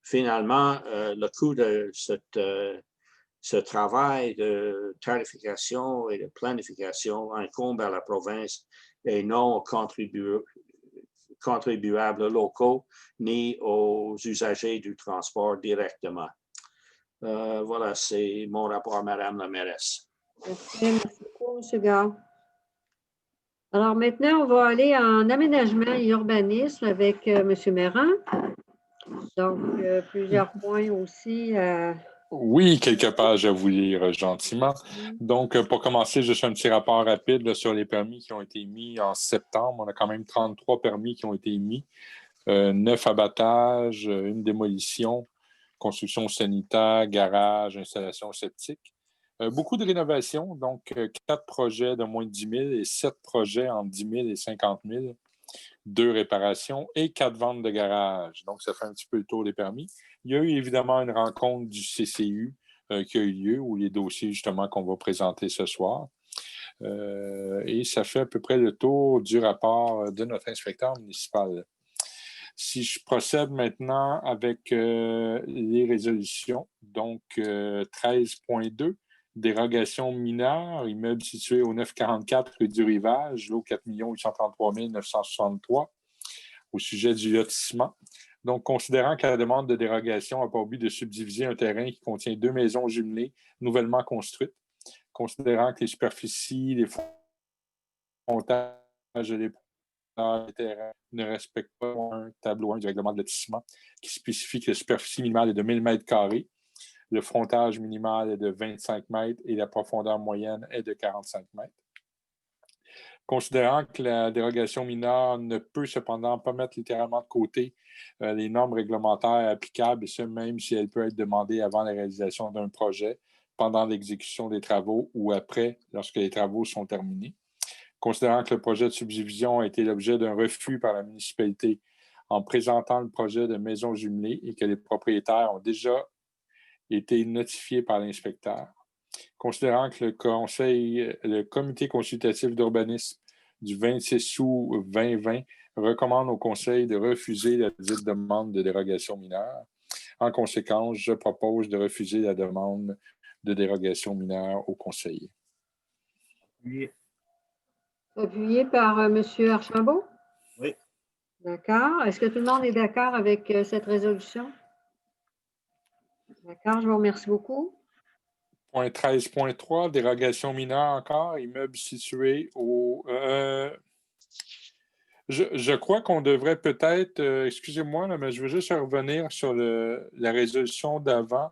Finalement, le coût de ce travail de tarification et de planification incombe à la province et non aux contribuables locaux ni aux usagers du transport directement. Voilà, c'est mon rapport, Madame la mairesse. Merci beaucoup, M. Gard. Alors maintenant, on va aller en aménagement et urbanisme avec M. Méran. Donc, plusieurs points aussi à Oui, quelques pages à vous lire gentiment. Donc, pour commencer, juste un petit rapport rapide là, sur les permis qui ont été émis en septembre. On a quand même 33 permis qui ont été émis, 9 abattages, une démolition, construction sanitaire, garage, installation septique. Beaucoup de rénovations, donc 4 projets de moins de 10 000 et 7 projets entre 10 000 et 50 000. 2 réparations et 4 ventes de garage. Donc, ça fait un petit peu le tour des permis. Il y a eu évidemment une rencontre du CCU qui a eu lieu, où les dossiers justement qu'on va présenter ce soir. Et ça fait à peu près le tour du rapport de notre inspecteur municipal. Si je procède maintenant avec les résolutions, donc 13.2, dérogation mineure, immeuble situé au 944 rue du Rivage, lot 4 833 963, au sujet du lotissement. Donc, considérant que la demande de dérogation a pour but de subdiviser un terrain qui contient 2 maisons jumelées nouvellement construites, considérant que les superficies, les frontages et les terrains ne respectent pas un tableau 1 du règlement de lotissement qui spécifie que la superficie minimale est de 1000 m², le frontage minimal est de 25 mètres et la profondeur moyenne est de 45 mètres. Considérant que la dérogation mineure ne peut cependant pas mettre littéralement de côté les normes réglementaires applicables, et ce, même si elle peut être demandée avant la réalisation d'un projet, pendant l'exécution des travaux ou après, lorsque les travaux sont terminés. Considérant que le projet de subdivision a été l'objet d'un refus par la municipalité en présentant le projet de maison jumelée et que les propriétaires ont déjà été notifiés par l'inspecteur. Considérant que le comité consultatif d'urbanisme du 26 août 2020 recommande au conseil de refuser la dite demande de dérogation mineure. En conséquence, je propose de refuser la demande de dérogation mineure au conseil. Oui. Appuyé par M. Archambault? Oui. D'accord. Est-ce que tout le monde est d'accord avec cette résolution? D'accord, je vous remercie beaucoup. Point 13.3, dérogation mineure encore, immeuble situé au... Je crois qu'on devrait peut-être, excusez-moi, là, mais je veux juste revenir sur la résolution d'avant.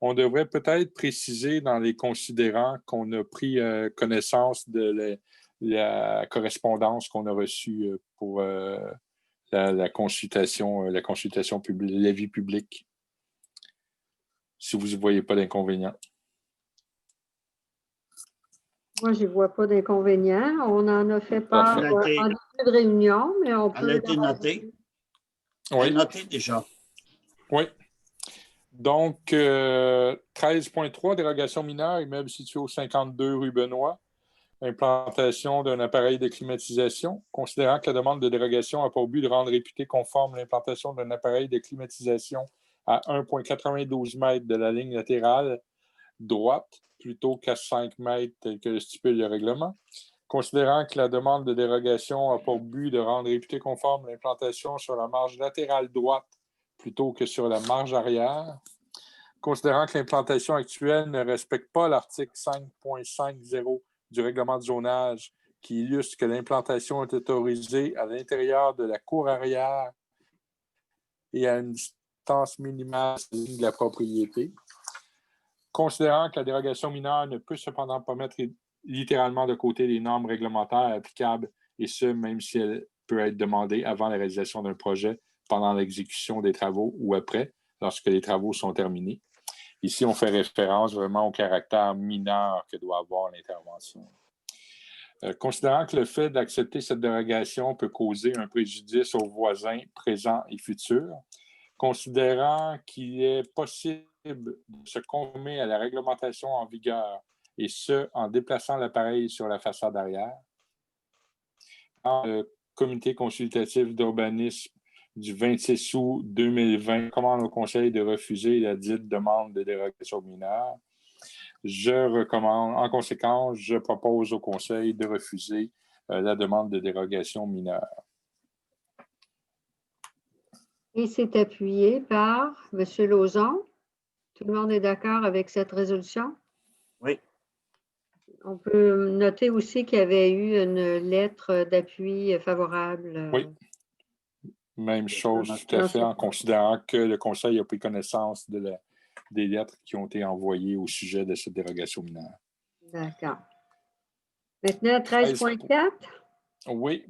On devrait peut-être préciser dans les considérants qu'on a pris connaissance de la correspondance qu'on a reçue pour la consultation publique, l'avis public, si vous ne voyez pas d'inconvénient. Moi, je ne vois pas d'inconvénient. On en a fait part en début de réunion, mais on peut... Elle a été notée. Oui. Elle est notée déjà. Oui. Donc, 13.3, dérogation mineure, immeuble situé au 52 rue Benoît, implantation d'un appareil de climatisation. Considérant que la demande de dérogation a pour but de rendre réputé conforme l'implantation d'un appareil de climatisation à 1,92 m de la ligne latérale droite, plutôt qu'à 5 mètres tel que le stipule le règlement. Considérant que la demande de dérogation a pour but de rendre réputé conforme l'implantation sur la marge latérale droite plutôt que sur la marge arrière. Considérant que l'implantation actuelle ne respecte pas l'article 5.50 du règlement de zonage qui illustre que l'implantation est autorisée à l'intérieur de la cour arrière et à une distance minimale de la propriété. Considérant que la dérogation mineure ne peut cependant pas mettre littéralement de côté les normes réglementaires applicables, et ce, même si elle peut être demandée avant la réalisation d'un projet, pendant l'exécution des travaux ou après, lorsque les travaux sont terminés. Ici, on fait référence vraiment au caractère mineur que doit avoir l'intervention. Considérant que le fait d'accepter cette dérogation peut causer un préjudice aux voisins présents et futurs, considérant qu'il est possible de se conformer à la réglementation en vigueur, et ce, en déplaçant l'appareil sur la façade arrière, le comité consultatif d'urbanisme du 26 août 2020 recommande au conseil de refuser la dite demande de dérogation mineure. En conséquence, je propose au conseil de refuser la demande de dérogation mineure. Et c'est appuyé par M. Lauzon. Tout le monde est d'accord avec cette résolution? Oui. On peut noter aussi qu'il y avait eu une lettre d'appui favorable. Oui. Même chose, tout à fait, en considérant que le conseil a pris connaissance de des lettres qui ont été envoyées au sujet de cette dérogation mineure. D'accord. Maintenant, 13.4. Oui.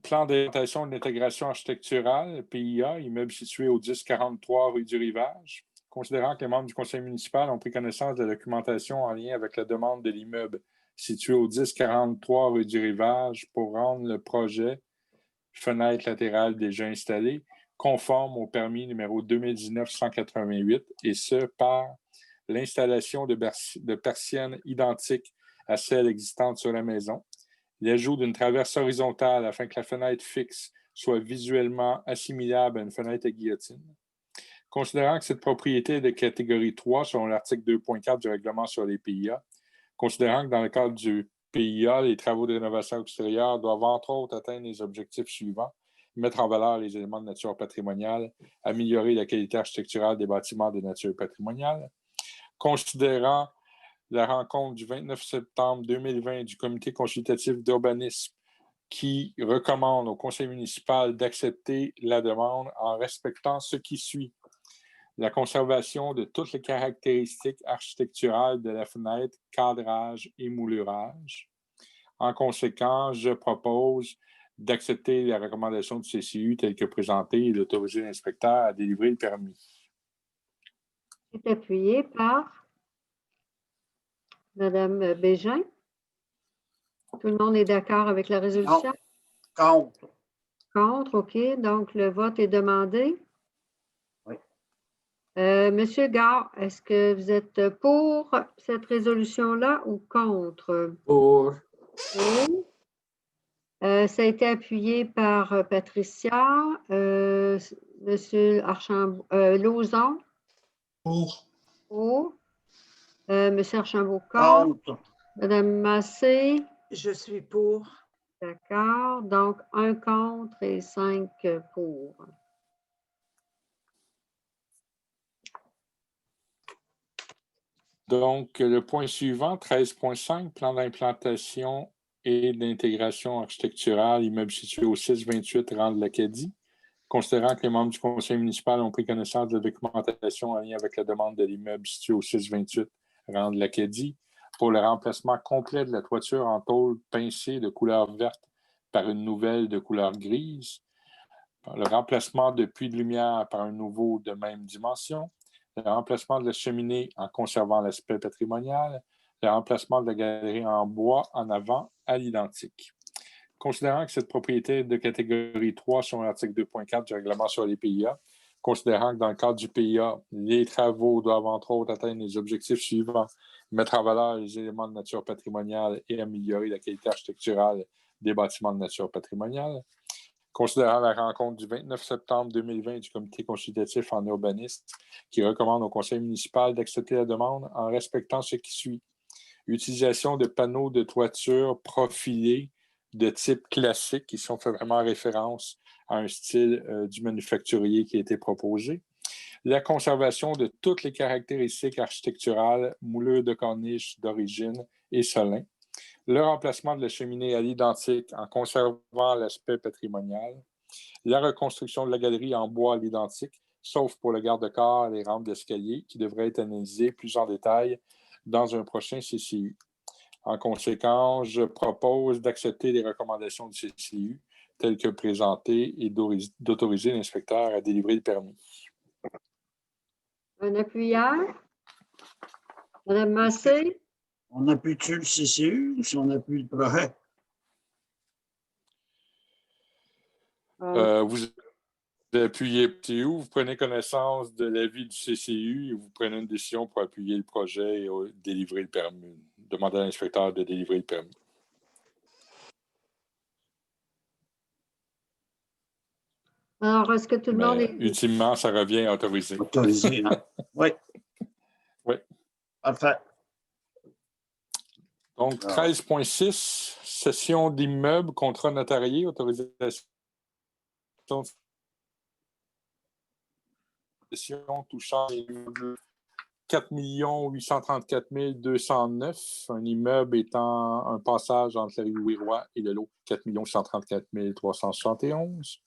Plan d'orientation de l'intégration architecturale, PIA, immeuble situé au 1043 rue du Rivage. Considérant que les membres du conseil municipal ont pris connaissance de la documentation en lien avec la demande de l'immeuble situé au 1043 rue du Rivage pour rendre le projet fenêtre latérale déjà installée conforme au permis numéro 2019-188, et ce, par l'installation de persiennes identiques à celles existantes sur la maison, l'ajout d'une traverse horizontale afin que la fenêtre fixe soit visuellement assimilable à une fenêtre à guillotine. Considérant que cette propriété est de catégorie 3 selon l'article 2.4 du règlement sur les PIA, considérant que dans le cadre du PIA, les travaux de rénovation extérieure doivent entre autres atteindre les objectifs suivants: mettre en valeur les éléments de nature patrimoniale, améliorer la qualité architecturale des bâtiments de nature patrimoniale, considérant la rencontre du 29 septembre 2020 du comité consultatif d'urbanisme qui recommande au conseil municipal d'accepter la demande en respectant ce qui suit: la conservation de toutes les caractéristiques architecturales de la fenêtre, cadrage et moulurage. En conséquence, je propose d'accepter la recommandation du CCU telle que présentée et d'autoriser l'inspecteur à délivrer le permis. C'est appuyé par Mme Bégin. Tout le monde est d'accord avec la résolution? Non. Contre. Contre, OK. Donc, le vote est demandé. Oui. Monsieur Gard, est-ce que vous êtes pour cette résolution-là ou contre? Pour. Pour. Ça a été appuyé par Patricia, Monsieur Lauzon. Pour. Pour. Monsieur Archambault, Contre. Madame Massé. Je suis pour. D'accord. Donc, 1 contre et 5 pour. Donc, le point suivant, 13.5, plan d'implantation et d'intégration architecturale, immeuble situé au 628 rang de l'Acadie. Considérant que les membres du conseil municipal ont pris connaissance de la documentation en lien avec la demande de l'immeuble situé au 628 rang de l'Acadie pour le remplacement complet de la toiture en tôle pincée de couleur verte par une nouvelle de couleur grise, le remplacement de puits de lumière par un nouveau de même dimension, le remplacement de la cheminée en conservant l'aspect patrimonial, le remplacement de la galerie en bois en avant à l'identique. Considérant que cette propriété est de catégorie 3 selon l'article 2.4 du règlement sur les PIA, considérant que dans le cadre du PIA, les travaux doivent entre autres atteindre les objectifs suivants: mettre en valeur les éléments de nature patrimoniale et améliorer la qualité architecturale des bâtiments de nature patrimoniale, considérant la rencontre du 29 septembre 2020 du comité consultatif en urbanisme qui recommande au conseil municipal d'accepter la demande en respectant ce qui suit: utilisation de panneaux de toiture profilés de type classique qui sont fait vraiment référence à un style du manufacturier qui a été proposé, la conservation de toutes les caractéristiques architecturales, moulures de corniche d'origine et solin, le remplacement de la cheminée à l'identique en conservant l'aspect patrimonial, la reconstruction de la galerie en bois à l'identique, sauf pour le garde-corps et les rampes d'escalier, qui devraient être analysées plus en détail dans un prochain CCU. En conséquence, je propose d'accepter les recommandations du CCU telles que présentées et d'autoriser l'inspecteur à délivrer le permis. Un appuyeur. Madame Massé. On appuie-tu le CCU ou si on appuie le projet? Vous appuyez le CCU, vous prenez connaissance de l'avis du CCU et vous prenez une décision pour appuyer le projet et délivrer le permis. Demandez à l'inspecteur de délivrer le permis. Alors, est-ce que tout le monde est... Ultimement, ça revient à autoriser. Autorisé, hein? Oui. Oui. Parfait. Donc, 13.6, cession d'immeubles, contrat notarié, autorisation de cession touchant les immeubles 4 834 209, un immeuble étant un passage entre la rue Louis-Roy et le lot 4 834 371.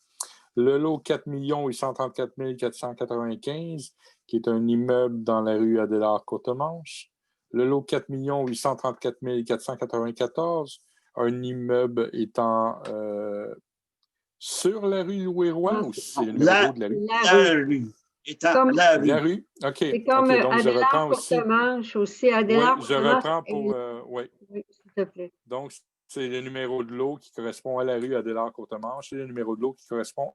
Le lot 4 834 495, qui est un immeuble dans la rue Adélard-Courtemanche. Le lot 4 834 494, un immeuble étant sur la rue Louis-Roy ou c'est le numéro de la rue? La rue. Étant la rue. La rue, OK. C'est comme OK, donc je reprends aussi. Adélard-Courtemanche aussi. Oui, Adélard-Courtemanche. je reprends pour... oui. Oui, s'il te plaît. Donc, c'est le numéro de lot qui correspond à la rue Adélard-Courtemanche et le numéro de lot qui correspond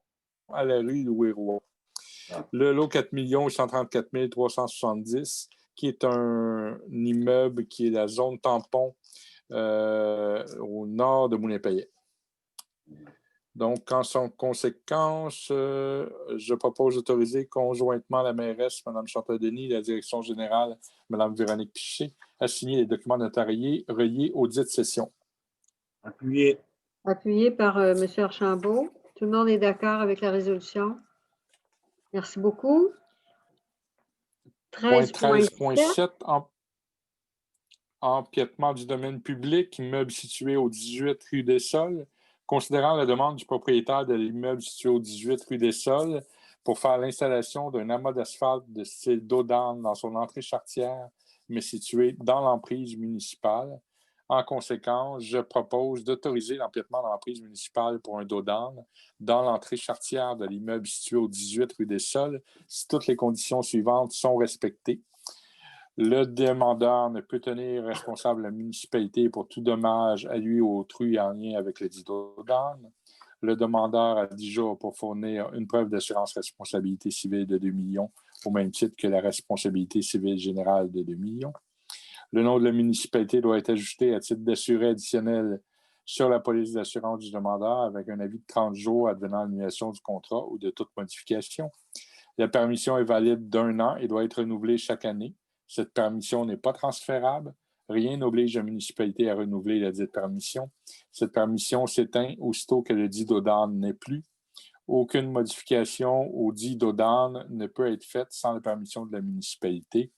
à la rue Louis-Roy. Le lot 4 834 370, qui est un immeuble qui est la zone tampon au nord de Moulin-Payet. Donc, en son conséquence, je propose d'autoriser conjointement la mairesse, Mme Chantal Denis, et la direction générale, Mme Véronique Piché, à signer les documents notariés reliés aux dites sessions. Appuyé. Appuyé par M. Archambault. Tout le monde est d'accord avec la résolution? Merci beaucoup. 13.7, empiètement du domaine public, immeuble situé au 18 rue des Sols. Considérant la demande du propriétaire de l'immeuble situé au 18 rue des Sols pour faire l'installation d'un amas d'asphalte de style Dodan dans son entrée charretière, mais situé dans l'emprise municipale. En conséquence, je propose d'autoriser l'empiètement dans l'emprise municipale pour un Dodan dans l'entrée charretière de l'immeuble situé au 18 rue des Sols si toutes les conditions suivantes sont respectées. Le demandeur ne peut tenir responsable la municipalité pour tout dommage à lui ou autrui en lien avec le dit Dodan. Le demandeur a 10 jours pour fournir une preuve d'assurance responsabilité civile de 2 millions, au même titre que la responsabilité civile générale de 2 millions. Le nom de la municipalité doit être ajouté à titre d'assuré additionnel sur la police d'assurance du demandeur avec un avis de 30 jours advenant l'annulation du contrat ou de toute modification. La permission est valide d'1 an et doit être renouvelée chaque année. Cette permission n'est pas transférable. Rien n'oblige la municipalité à renouveler la dite permission. Cette permission s'éteint aussitôt que le dit Dodan n'est plus. Aucune modification au dit Dodan ne peut être faite sans la permission de la municipalité.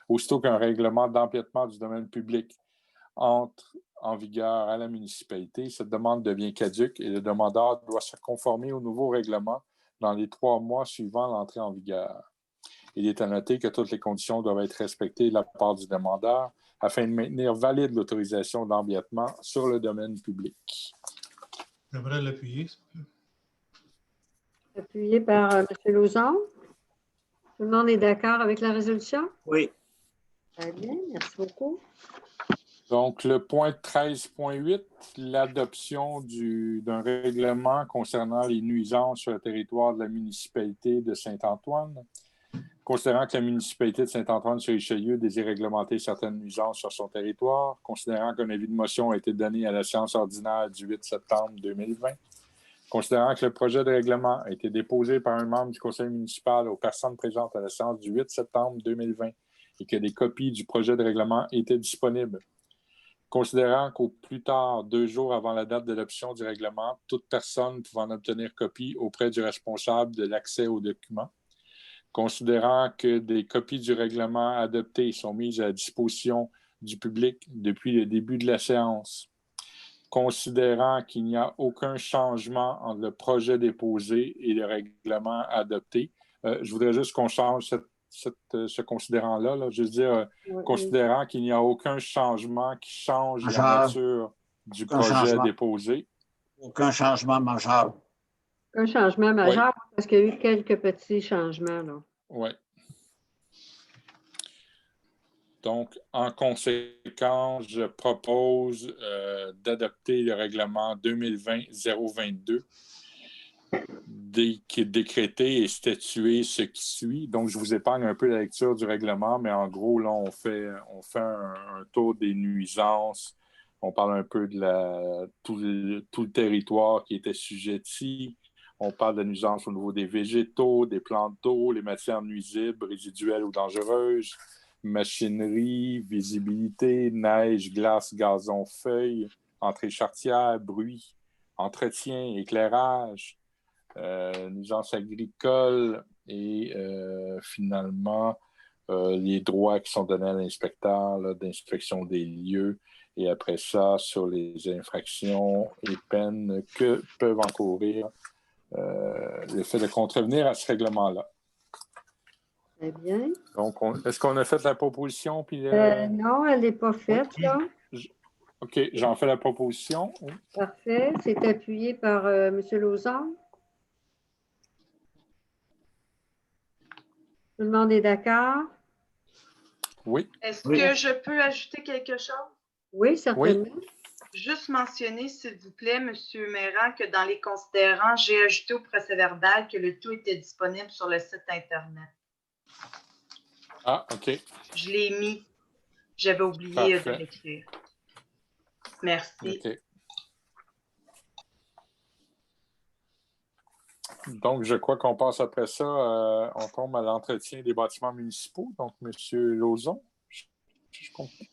Aussitôt qu'un règlement d'empiètement du domaine public entre en vigueur à la municipalité, cette demande devient caduque et le demandeur doit se conformer au nouveau règlement dans les 3 mois suivant l'entrée en vigueur. Il est à noter que toutes les conditions doivent être respectées de la part du demandeur afin de maintenir valide l'autorisation d'empiètement sur le domaine public. J'aimerais l'appuyer. Appuyé par M. Lauzon. Tout le monde est d'accord avec la résolution? Oui. Très bien, merci beaucoup. Donc, le point 13.8, l'adoption d'un règlement concernant les nuisances sur le territoire de la municipalité de Saint-Antoine. Considérant que la municipalité de Saint-Antoine-sur-Richelieu désire réglementer certaines nuisances sur son territoire, considérant qu'un avis de motion a été donné à la séance ordinaire du 8 septembre 2020, considérant que le projet de règlement a été déposé par un membre du conseil municipal aux personnes présentes à la séance du 8 septembre 2020 et que des copies du projet de règlement étaient disponibles, considérant qu'au plus tard, 2 jours avant la date de l'adoption du règlement, toute personne pouvant en obtenir copie auprès du responsable de l'accès aux documents, considérant que des copies du règlement adopté sont mises à la disposition du public depuis le début de la séance, considérant qu'il n'y a aucun changement entre le projet déposé et le règlement adopté. Je voudrais juste qu'on change ce considérant-là, là. Je veux dire, considérant qu'il n'y a aucun changement qui change la nature du projet déposé. Aucun changement majeur. Un changement majeur, parce qu'il y a eu quelques petits changements, là. Oui. Donc, en conséquence, je propose d'adopter le règlement 2020-022 qui est décrété et statué ce qui suit. Donc, je vous épargne un peu la lecture du règlement, mais en gros, là, on fait un tour des nuisances. On parle un peu de tout le territoire qui était sujetti. On parle de nuisances au niveau des végétaux, des plantes d'eau, les matières nuisibles, résiduelles ou dangereuses, machinerie, visibilité, neige, glace, gazon, feuilles, entrée charretière, bruit, entretien, éclairage, nuisances agricoles et finalement les droits qui sont donnés à l'inspecteur d'inspection des lieux et après ça sur les infractions et peines que peuvent encourir le fait de contrevenir à ce règlement-là. Très bien. Donc, est-ce qu'on a fait la proposition? Puis, non, elle n'est pas faite, là. OK, j'en fais la proposition. Parfait. C'est appuyé par M. Lauzon. Tout le monde est d'accord? Oui. Est-ce Oui. que je peux ajouter quelque chose? Oui, certainement. Juste mentionner, s'il vous plaît, M. Méran, que dans les considérants, j'ai ajouté au procès-verbal que le tout était disponible sur le site Internet. Ah, OK. Je l'ai mis. J'avais oublié de Parfait. l'écrire. Merci. OK. Donc, je crois qu'on passe après ça, on tombe à l'entretien des bâtiments municipaux. Donc, M. Lauzon, je comprends.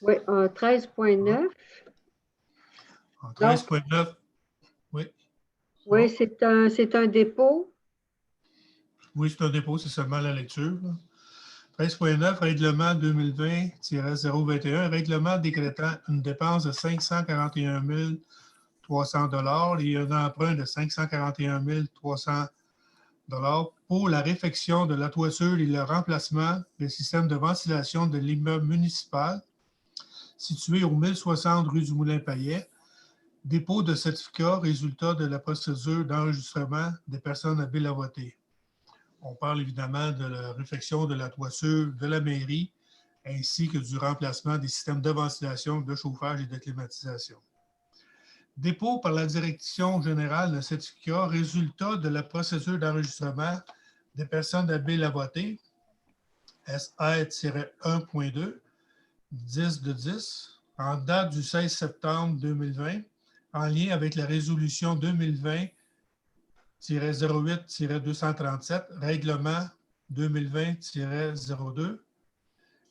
Oui, 13.9. En 13.9, oui. Oui, c'est un dépôt. Oui, c'est un dépôt, c'est seulement la lecture. 13.9, règlement 2020-021, règlement décrétant une dépense de 541 300 et un emprunt de 541 300 pour la réfection de la toiture et le remplacement des systèmes de ventilation de l'immeuble municipal situé au 1060 rue du Moulin-Paillet. Dépôt de certificat résultat de la procédure d'enregistrement des personnes habiles à voter. On parle évidemment de la réfection de la toiture de la mairie ainsi que du remplacement des systèmes de ventilation, de chauffage et de climatisation. Dépôt par la Direction générale de certificat résultat de la procédure d'enregistrement des personnes habiles à voter, SR-1.2, 10 de 10, en date du 16 septembre 2020, en lien avec la résolution 2020-08-237, règlement 2020-02,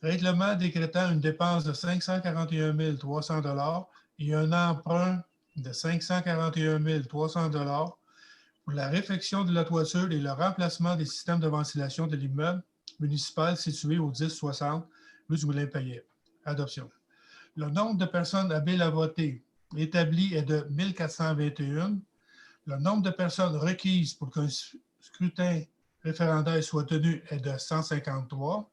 règlement décrétant une dépense de 541 300 et un emprunt de 541 300 pour la réfection de la toiture et le remplacement des systèmes de ventilation de l'immeuble municipal situé au 1060 rue du Moulin-Paillet. Adoption. Le nombre de personnes habiles à voter établi est de 1421. Le nombre de personnes requises pour qu'un scrutin référendaire soit tenu est de 153.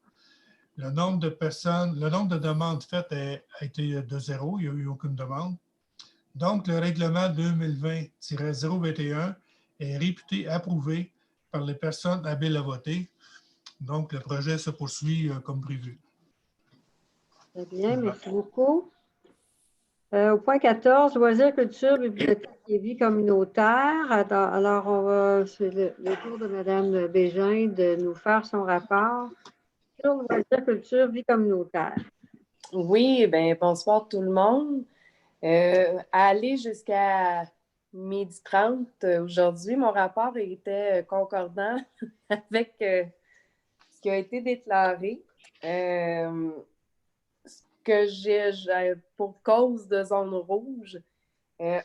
Le nombre de demandes faites a été de 0. Il n'y a eu aucune demande. Donc, le règlement 2020-021 est réputé approuvé par les personnes habiles à voter. Donc, le projet se poursuit comme prévu. Très bien, merci beaucoup. Au point 14, loisirs, culture, bibliothèque et vie communautaire. Alors, c'est le tour de Mme Bégin de nous faire son rapport sur loisirs, culture, vie communautaire. Oui, bien, bonsoir tout le monde. Aller jusqu'à 12h30 aujourd'hui, mon rapport était concordant avec ce qui a été déclaré. Que j'ai pour cause de zone rouge,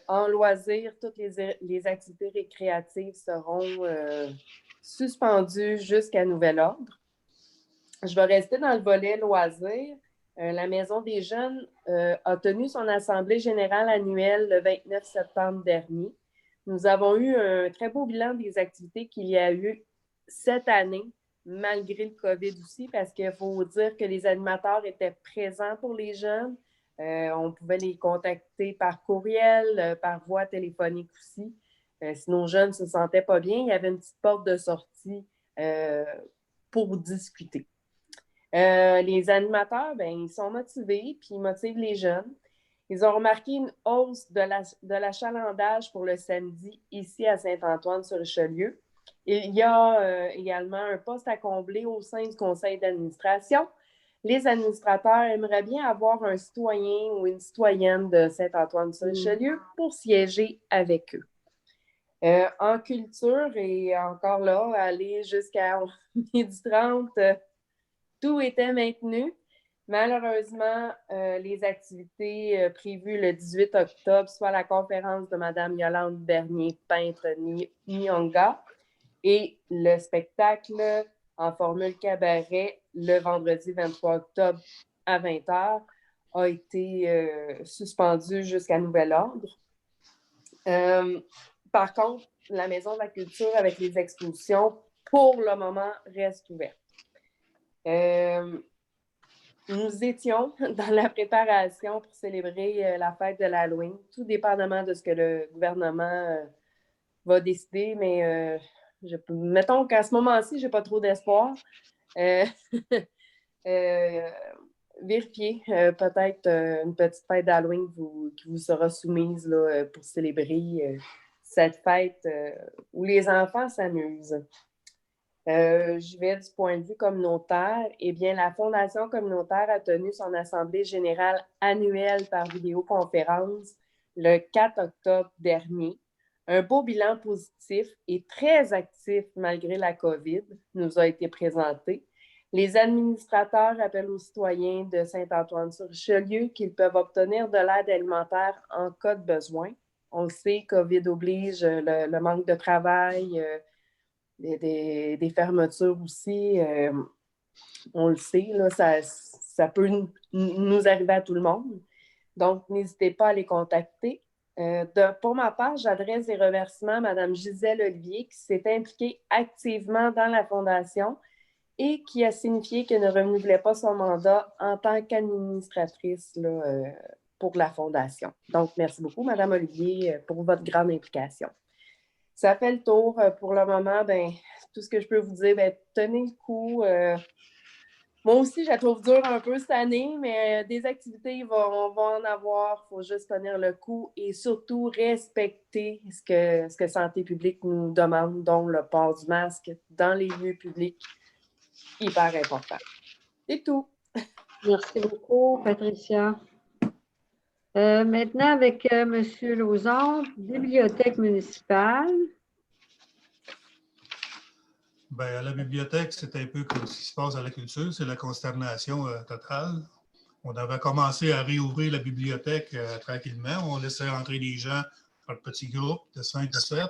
en loisirs, toutes les activités récréatives seront suspendues jusqu'à nouvel ordre. Je vais rester dans le volet loisirs. La Maison des jeunes a tenu son assemblée générale annuelle le 29 septembre dernier. Nous avons eu un très beau bilan des activités qu'il y a eu cette année, malgré le COVID aussi, parce qu'il faut dire que les animateurs étaient présents pour les jeunes. On pouvait les contacter par courriel, par voie téléphonique aussi. Si nos jeunes ne se sentaient pas bien, il y avait une petite porte de sortie pour discuter. Les animateurs, ils sont motivés, puis ils motivent les jeunes. Ils ont remarqué une hausse de l'achalandage pour le samedi ici à Saint-Antoine-sur-Richelieu. Il y a également un poste à combler au sein du conseil d'administration. Les administrateurs aimeraient bien avoir un citoyen ou une citoyenne de Saint-Antoine-sur-Richelieu pour siéger avec eux. En culture, et encore là, aller jusqu'à 12h30, tout était maintenu. Malheureusement, les activités prévues le 18 octobre, soit la conférence de Mme Yolande Bernier, peintre Nyonga, et le spectacle en formule cabaret le vendredi 23 octobre à 20h a été suspendu jusqu'à nouvel ordre. Par contre, la Maison de la Culture avec les expositions, pour le moment, reste ouverte. Nous étions dans la préparation pour célébrer la fête de l'Halloween, tout dépendamment de ce que le gouvernement va décider, mais mettons qu'à ce moment-ci, je n'ai pas trop d'espoir. Vérifiez peut-être une petite fête d'Halloween qui vous sera soumise là, pour célébrer cette fête où les enfants s'amusent. Je vais du point de vue communautaire. Eh bien, la Fondation communautaire a tenu son assemblée générale annuelle par vidéoconférence le 4 octobre dernier. Un beau bilan positif et très actif malgré la COVID nous a été présenté. Les administrateurs rappellent aux citoyens de Saint-Antoine-sur-Richelieu qu'ils peuvent obtenir de l'aide alimentaire en cas de besoin. On le sait, COVID oblige, le manque de travail, des fermetures aussi. On le sait, là, ça peut nous arriver à tout le monde. Donc, n'hésitez pas à les contacter. Pour ma part, j'adresse des remerciements à Mme Gisèle Olivier qui s'est impliquée activement dans la Fondation et qui a signifié qu'elle ne renouvelait pas son mandat en tant qu'administratrice là, pour la Fondation. Donc, merci beaucoup, Mme Olivier, pour votre grande implication. Ça fait le tour. Pour le moment, tout ce que je peux vous dire, tenez le coup. Moi aussi, je la trouve dure un peu cette année, mais des activités, on va en avoir. Il faut juste tenir le coup et surtout respecter ce que Santé publique nous demande, dont le port du masque dans les lieux publics. Hyper important. C'est tout. Merci beaucoup, Patricia. Maintenant, avec M. Lauzon, Bibliothèque municipale. Bien, à la bibliothèque, c'est un peu comme ce qui se passe à la culture, c'est la consternation totale. On avait commencé à réouvrir la bibliothèque tranquillement. On laissait entrer les gens par petits groupes de 5 à 7.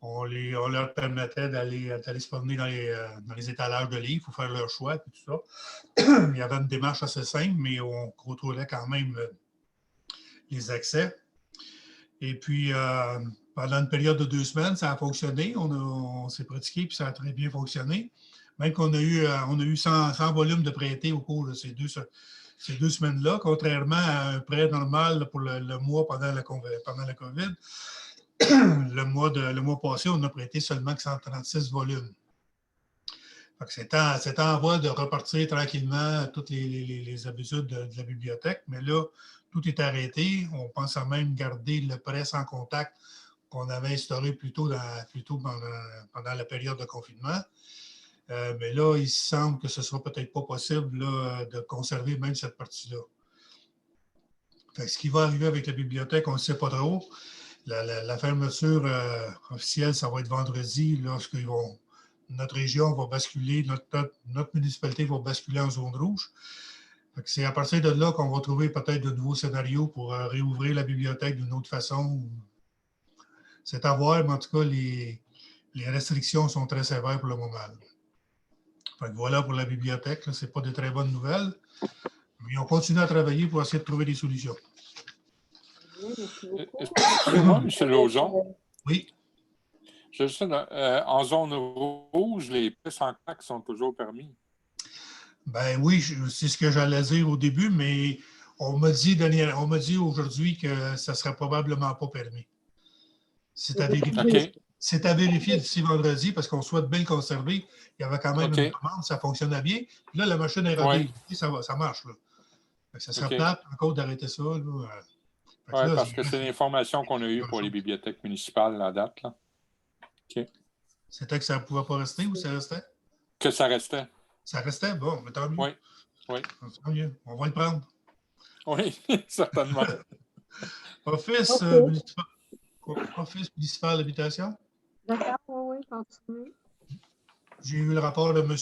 On leur permettait d'aller se promener dans les étalages de livres pour faire leur choix et tout ça. Il y avait une démarche assez simple, mais on contrôlait quand même les accès. Et puis, pendant une période de 2 semaines, ça a fonctionné. On s'est pratiqué, puis ça a très bien fonctionné. Même qu'on a eu 100 volumes de prêtés au cours de ces deux semaines-là, contrairement à un prêt normal pour le mois pendant la COVID. Le mois passé, on a prêté seulement 136 volumes. C'est en voie de repartir tranquillement toutes les habitudes de la bibliothèque, mais là, tout est arrêté. On pense à même garder le prêt sans contact qu'on avait instauré plus tôt pendant la période de confinement. Mais là, il semble que ce ne sera peut-être pas possible là, de conserver même cette partie-là. Ce qui va arriver avec la bibliothèque, on ne sait pas trop. La fermeture officielle, ça va être vendredi, lorsque notre région va basculer, notre municipalité va basculer en zone rouge. C'est à partir de là qu'on va trouver peut-être de nouveaux scénarios pour réouvrir la bibliothèque d'une autre façon. C'est à voir, mais en tout cas, les restrictions sont très sévères pour le moment. Voilà pour la bibliothèque, ce n'est pas de très bonnes nouvelles, mais on continue à travailler pour essayer de trouver des solutions. Excusez-moi, M. Lauzon. Oui. Je sais, en zone rouge, les prêts sans taxe sont toujours permis. Ben oui, c'est ce que j'allais dire au début, mais on m'a dit aujourd'hui que ça ne serait probablement pas permis. C'est à vérifier. Okay. C'est à vérifier d'ici vendredi parce qu'on souhaite bien le conserver. Il y avait quand même une demande, ça fonctionnait bien. Puis là, la machine est rodée. Ça marche. Là. Ça serait plate encore d'arrêter ça. Oui, parce que c'est l'information qu'on a eue pour les bibliothèques municipales, la date. Là. Okay. C'était que ça ne pouvait pas rester ou ça restait? Que ça restait. Ça restait? Bon, mais tant mieux. Oui. Tant mieux. On va le prendre. Oui, certainement. Office municipal d'habitation. D'accord, oui, continue. J'ai eu le rapport de M.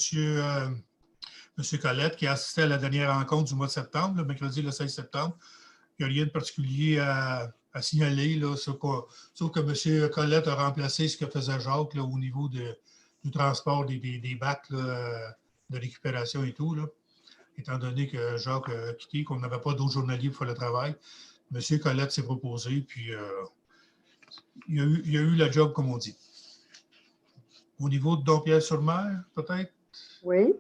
Colette qui a assisté à la dernière rencontre du mois de septembre, le mercredi le 16 septembre. Il n'y a rien de particulier à signaler, là, sauf que M. Colette a remplacé ce que faisait Jacques là, au niveau du transport des bacs là, de récupération et tout. Là. Étant donné que Jacques a quitté, qu'on n'avait pas d'autres journaliers pour faire le travail, M. Colette s'est proposé, puis il y a eu la job, comme on dit. Au niveau de Dompierre-sur-Mer, peut-être? Oui.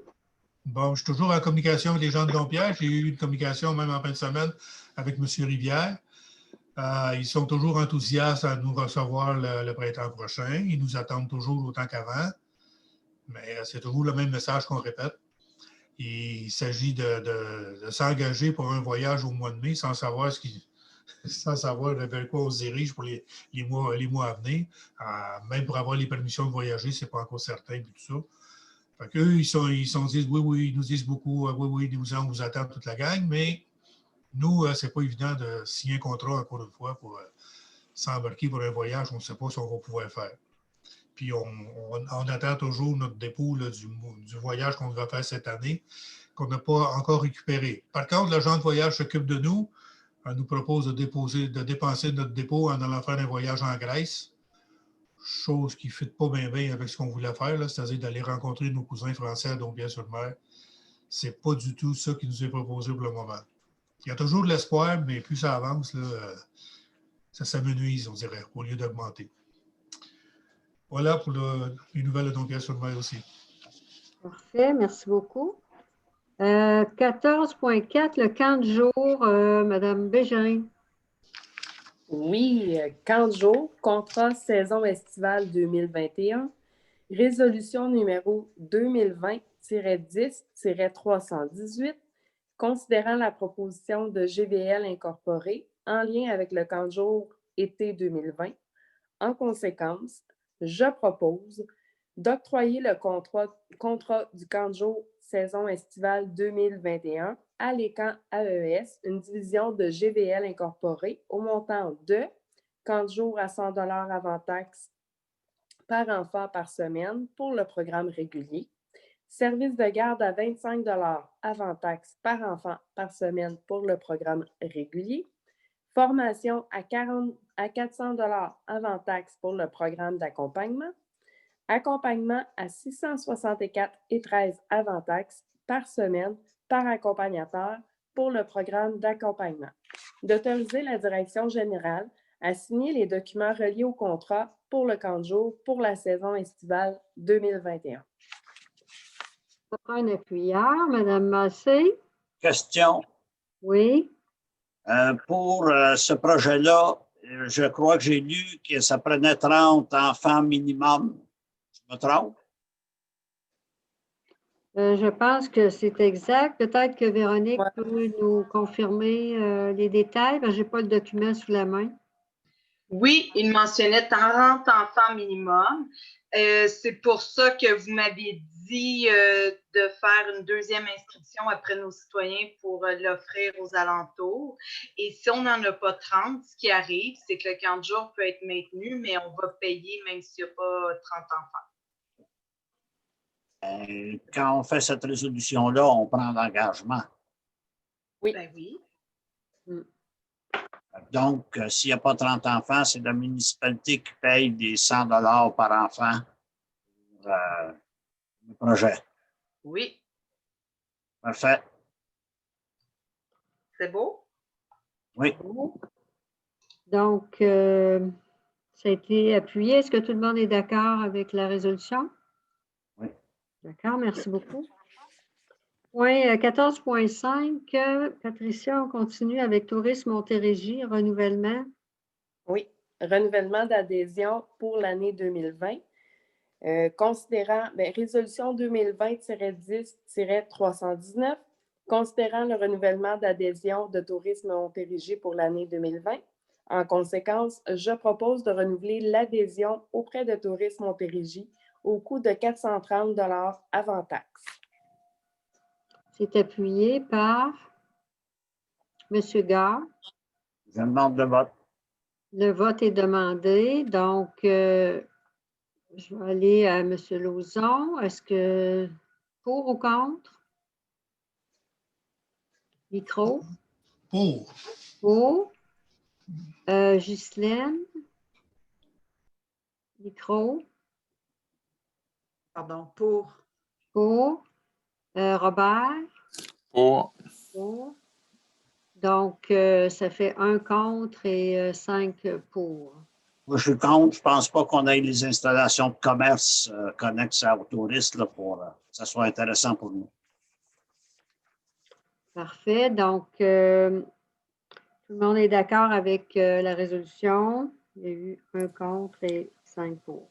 Bon, je suis toujours en communication avec les gens de Dompierre. J'ai eu une communication même en fin de semaine avec M. Rivière. Ils sont toujours enthousiastes à nous recevoir le printemps prochain. Ils nous attendent toujours autant qu'avant. Mais c'est toujours le même message qu'on répète. Il s'agit de s'engager pour un voyage au mois de mai sans savoir vers quoi on se dirige pour les mois à venir. Même pour avoir les permissions de voyager, ce n'est pas encore certain. Puis tout ça. Fait qu'eux, disent oui, ils nous disent beaucoup, oui, on vous attend toute la gang, mais nous, c'est pas évident de signer un contrat, encore une fois, pour s'embarquer pour un voyage, on ne sait pas si on va pouvoir faire. Puis on attend toujours notre dépôt là, du voyage qu'on va faire cette année, qu'on n'a pas encore récupéré. Par contre, l'agent de voyage s'occupe de nous. Elle nous propose de dépenser notre dépôt en allant faire un voyage en Grèce. Chose qui ne fit pas bien avec ce qu'on voulait faire, c'est-à-dire d'aller rencontrer nos cousins français à Dompierre-sur-Mer. Ce n'est pas du tout ça qui nous est proposé pour le moment. Il y a toujours de l'espoir, mais plus ça avance, là, ça s'amenuise, on dirait, au lieu d'augmenter. Voilà pour les nouvelles de Dompierre-sur-Mer aussi. Parfait, merci beaucoup. 14.4, le camp de jour, Mme Bégin. Oui, camp de jour, contrat saison estivale 2021, résolution numéro 2020-10-318, considérant la proposition de GVL Incorporé en lien avec le camp de jour été 2020. En conséquence, je propose d'octroyer le contrat du camp de jour saison estivale 2021 à l'ECAN AES, une division de GVL Incorporé au montant de camp de jour à 100 $ avant taxe par enfant par semaine pour le programme régulier, service de garde à 25 $ avant taxe par enfant par semaine pour le programme régulier, formation à 400 $ avant taxe pour le programme d'accompagnement, accompagnement à 664,13 $ avant taxe par semaine par accompagnateur pour le programme d'accompagnement. D'autoriser la direction générale à signer les documents reliés au contrat pour le camp de jour pour la saison estivale 2021. Ça prend un appuyeur, Mme Massé. Question. Oui. Pour ce projet-là, je crois que j'ai lu que ça prenait 30 enfants minimum. Je me trompe? Je pense que c'est exact. Peut-être que Véronique peut nous confirmer les détails. Je n'ai pas le document sous la main. Oui, il mentionnait 40 enfants minimum. C'est pour ça que vous m'aviez dit de faire une deuxième inscription après nos citoyens pour l'offrir aux alentours. Et si on n'en a pas 30, ce qui arrive, c'est que le camp de jour peut être maintenu, mais on va payer même s'il n'y a pas 30 enfants. Quand on fait cette résolution-là, on prend l'engagement. Oui. Ben oui. Donc, s'il n'y a pas 30 enfants, c'est la municipalité qui paye des 100 $ par enfant pour le projet. Oui. Parfait. C'est beau? Oui. Donc, ça a été appuyé. Est-ce que tout le monde est d'accord avec la résolution? Oui. D'accord, merci beaucoup. Point 14.5, Patricia, on continue avec Tourisme Montérégie, renouvellement. Oui, renouvellement d'adhésion pour l'année 2020. Considérant, résolution 2020-10-319, considérant le renouvellement d'adhésion de Tourisme Montérégie pour l'année 2020. En conséquence, je propose de renouveler l'adhésion auprès de Tourisme Montérégie au coût de 430 $ avant taxe. C'est appuyé par M. Gare. Je demande le vote. Le vote est demandé. Donc, je vais aller à M. Lauzon. Est-ce que pour ou contre? Micro. Pour. Pour. Ghislaine. Micro. Pardon, pour. Pour. Robert. Pour. Pour. Donc, ça fait 1 contre et 5 pour. Moi, je suis contre. Je ne pense pas qu'on ait les installations de commerce connexes aux touristes là, pour que ça soit intéressant pour nous. Parfait. Donc, tout le monde est d'accord avec la résolution. Il y a eu 1 contre et 5 pour.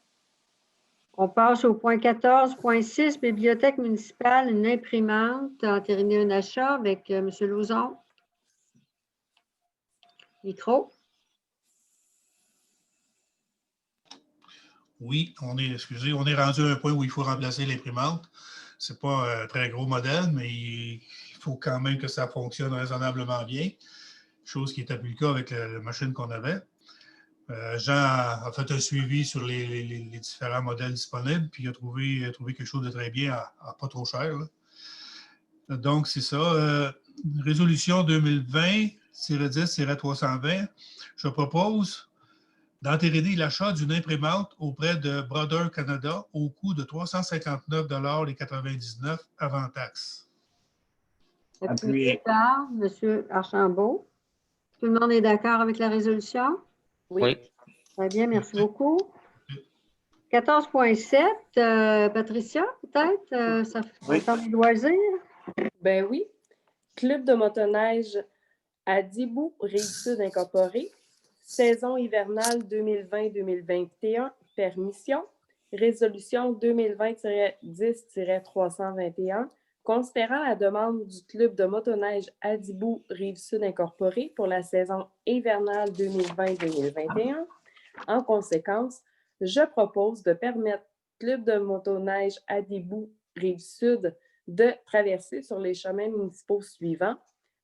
On passe au point 14.6, Bibliothèque municipale, une imprimante, entériner un achat avec M. Lauzon. Micro. Oui, on est rendu à un point où il faut remplacer l'imprimante. Ce n'est pas un très gros modèle, mais il faut quand même que ça fonctionne raisonnablement bien, chose qui n'était plus le cas avec la machine qu'on avait. Jean a fait un suivi sur les différents modèles disponibles, puis il a trouvé quelque chose de très bien à pas trop cher, là. Donc, c'est ça. Résolution 2020-10-320. Je propose d'entériner l'achat d'une imprimante auprès de Brother Canada au coût de 359,99 $ avant taxe. Appuyé par M. Archambault. Tout le monde est d'accord avec la résolution? Oui. Très bien, merci beaucoup. 14.7, Patricia, peut-être? Ça fait des loisirs? Ben oui. Club de motoneige à Dibou, Rive-Sud incorporée. Saison hivernale 2020-2021, permission. Résolution 2020-10-321, considérant la demande du Club de motoneige à Dibou, Rive-Sud incorporée pour la saison hivernale 2020-2021. En conséquence, je propose de permettre au Club de motoneige à Dibou, Rive-Sud, de traverser sur les chemins municipaux suivants.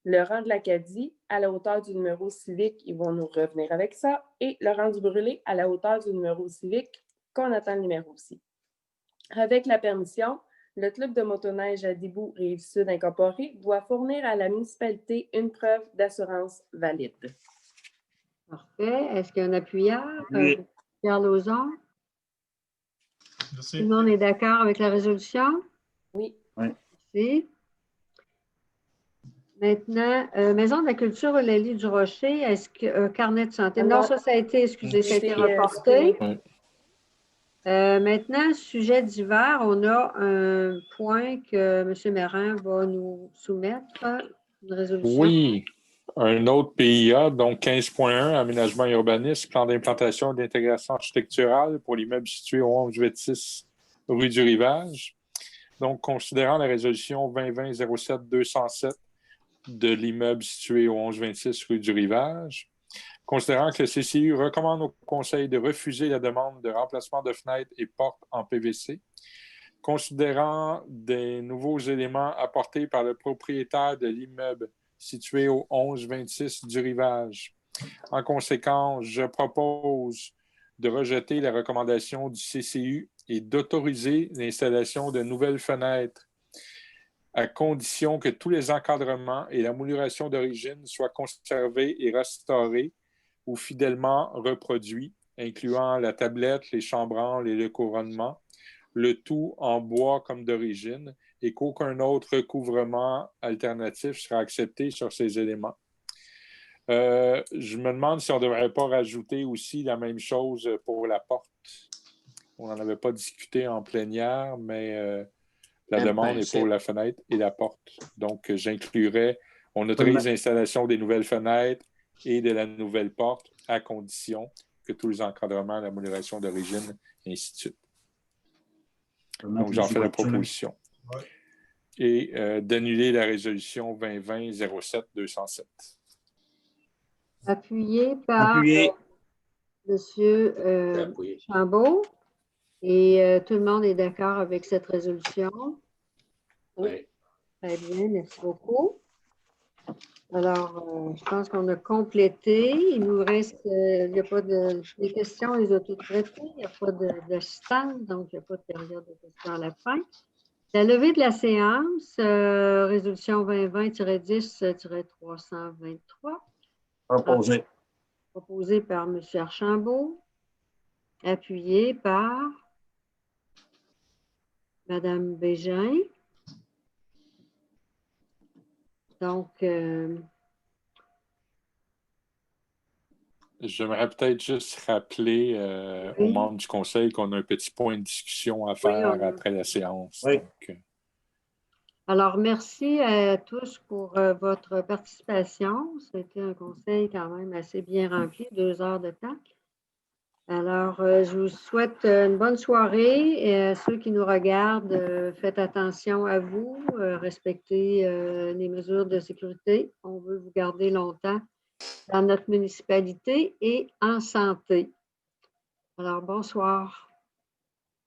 Le rang de l'Acadie, à la hauteur du numéro civique, ils vont nous revenir avec ça, et le rang du Brûlé, à la hauteur du numéro civique, qu'on attend le numéro aussi. Avec la permission, le Club de motoneige à Dibou, Rive-Sud incorporé, doit fournir à la municipalité une preuve d'assurance valide. Parfait. Est-ce qu'il y a un appuyeur? Oui. Pierre Lauzon? Merci. Tout le monde est d'accord avec la résolution? Oui. Merci. Maintenant, Maison de la culture Eulalie du Rocher, est-ce que carnet de santé? Non, ça a été, excusez, ça a été reporté. Maintenant, sujet divers, on a un point que M. Mérin va nous soumettre, une résolution. Oui, un autre PIA, donc 15.1, aménagement et urbanisme, plan d'implantation et d'intégration architecturale pour l'immeuble situé au 11-26 rue du Rivage. Donc, considérant la résolution 2020-07-207 de l'immeuble situé au 11-26 rue du Rivage, considérant que le CCI recommande au Conseil de refuser la demande de remplacement de fenêtres et portes en PVC, considérant des nouveaux éléments apportés par le propriétaire de l'immeuble situé au 11-26 du Rivage. En conséquence, je propose de rejeter la recommandation du CCU et d'autoriser l'installation de nouvelles fenêtres à condition que tous les encadrements et la mouluration d'origine soient conservés et restaurés ou fidèlement reproduits, incluant la tablette, les chambranles et le couronnement, le tout en bois comme d'origine, et qu'aucun autre recouvrement alternatif sera accepté sur ces éléments. Je me demande si on ne devrait pas rajouter aussi la même chose pour la porte. On n'en avait pas discuté en plénière, mais la demande est pour la fenêtre et la porte. Donc, j'inclurais, on autorise l'installation des nouvelles fenêtres et de la nouvelle porte à condition que tous les encadrements, la modération d'origine, et ainsi de suite. Donc, j'en fais la proposition. Ouais. Et d'annuler la résolution 2020-07-207. Appuyé par M. Chambault. Et tout le monde est d'accord avec cette résolution? Oui. Très bien, merci beaucoup. Alors, je pense qu'on a complété. Il nous reste, il n'y a pas de... Les questions, on les a toutes traitées. Il n'y a pas d'assistance, donc il n'y a pas de période de questions à la fin. La levée de la séance, résolution 2020-10-323. Proposé. Proposé par M. Archambault. Appuyé par Mme Bégin. Donc, J'aimerais peut-être juste rappeler aux Oui. membres du conseil qu'on a un petit point de discussion à faire on a. après la séance. Oui. Donc, Alors, merci à tous pour votre participation. C'était un conseil quand même assez bien rempli, 2 heures de temps. Alors, je vous souhaite une bonne soirée. Et à ceux qui nous regardent, faites attention à vous, respectez les mesures de sécurité. On veut vous garder longtemps dans notre municipalité et en santé. Alors, bonsoir.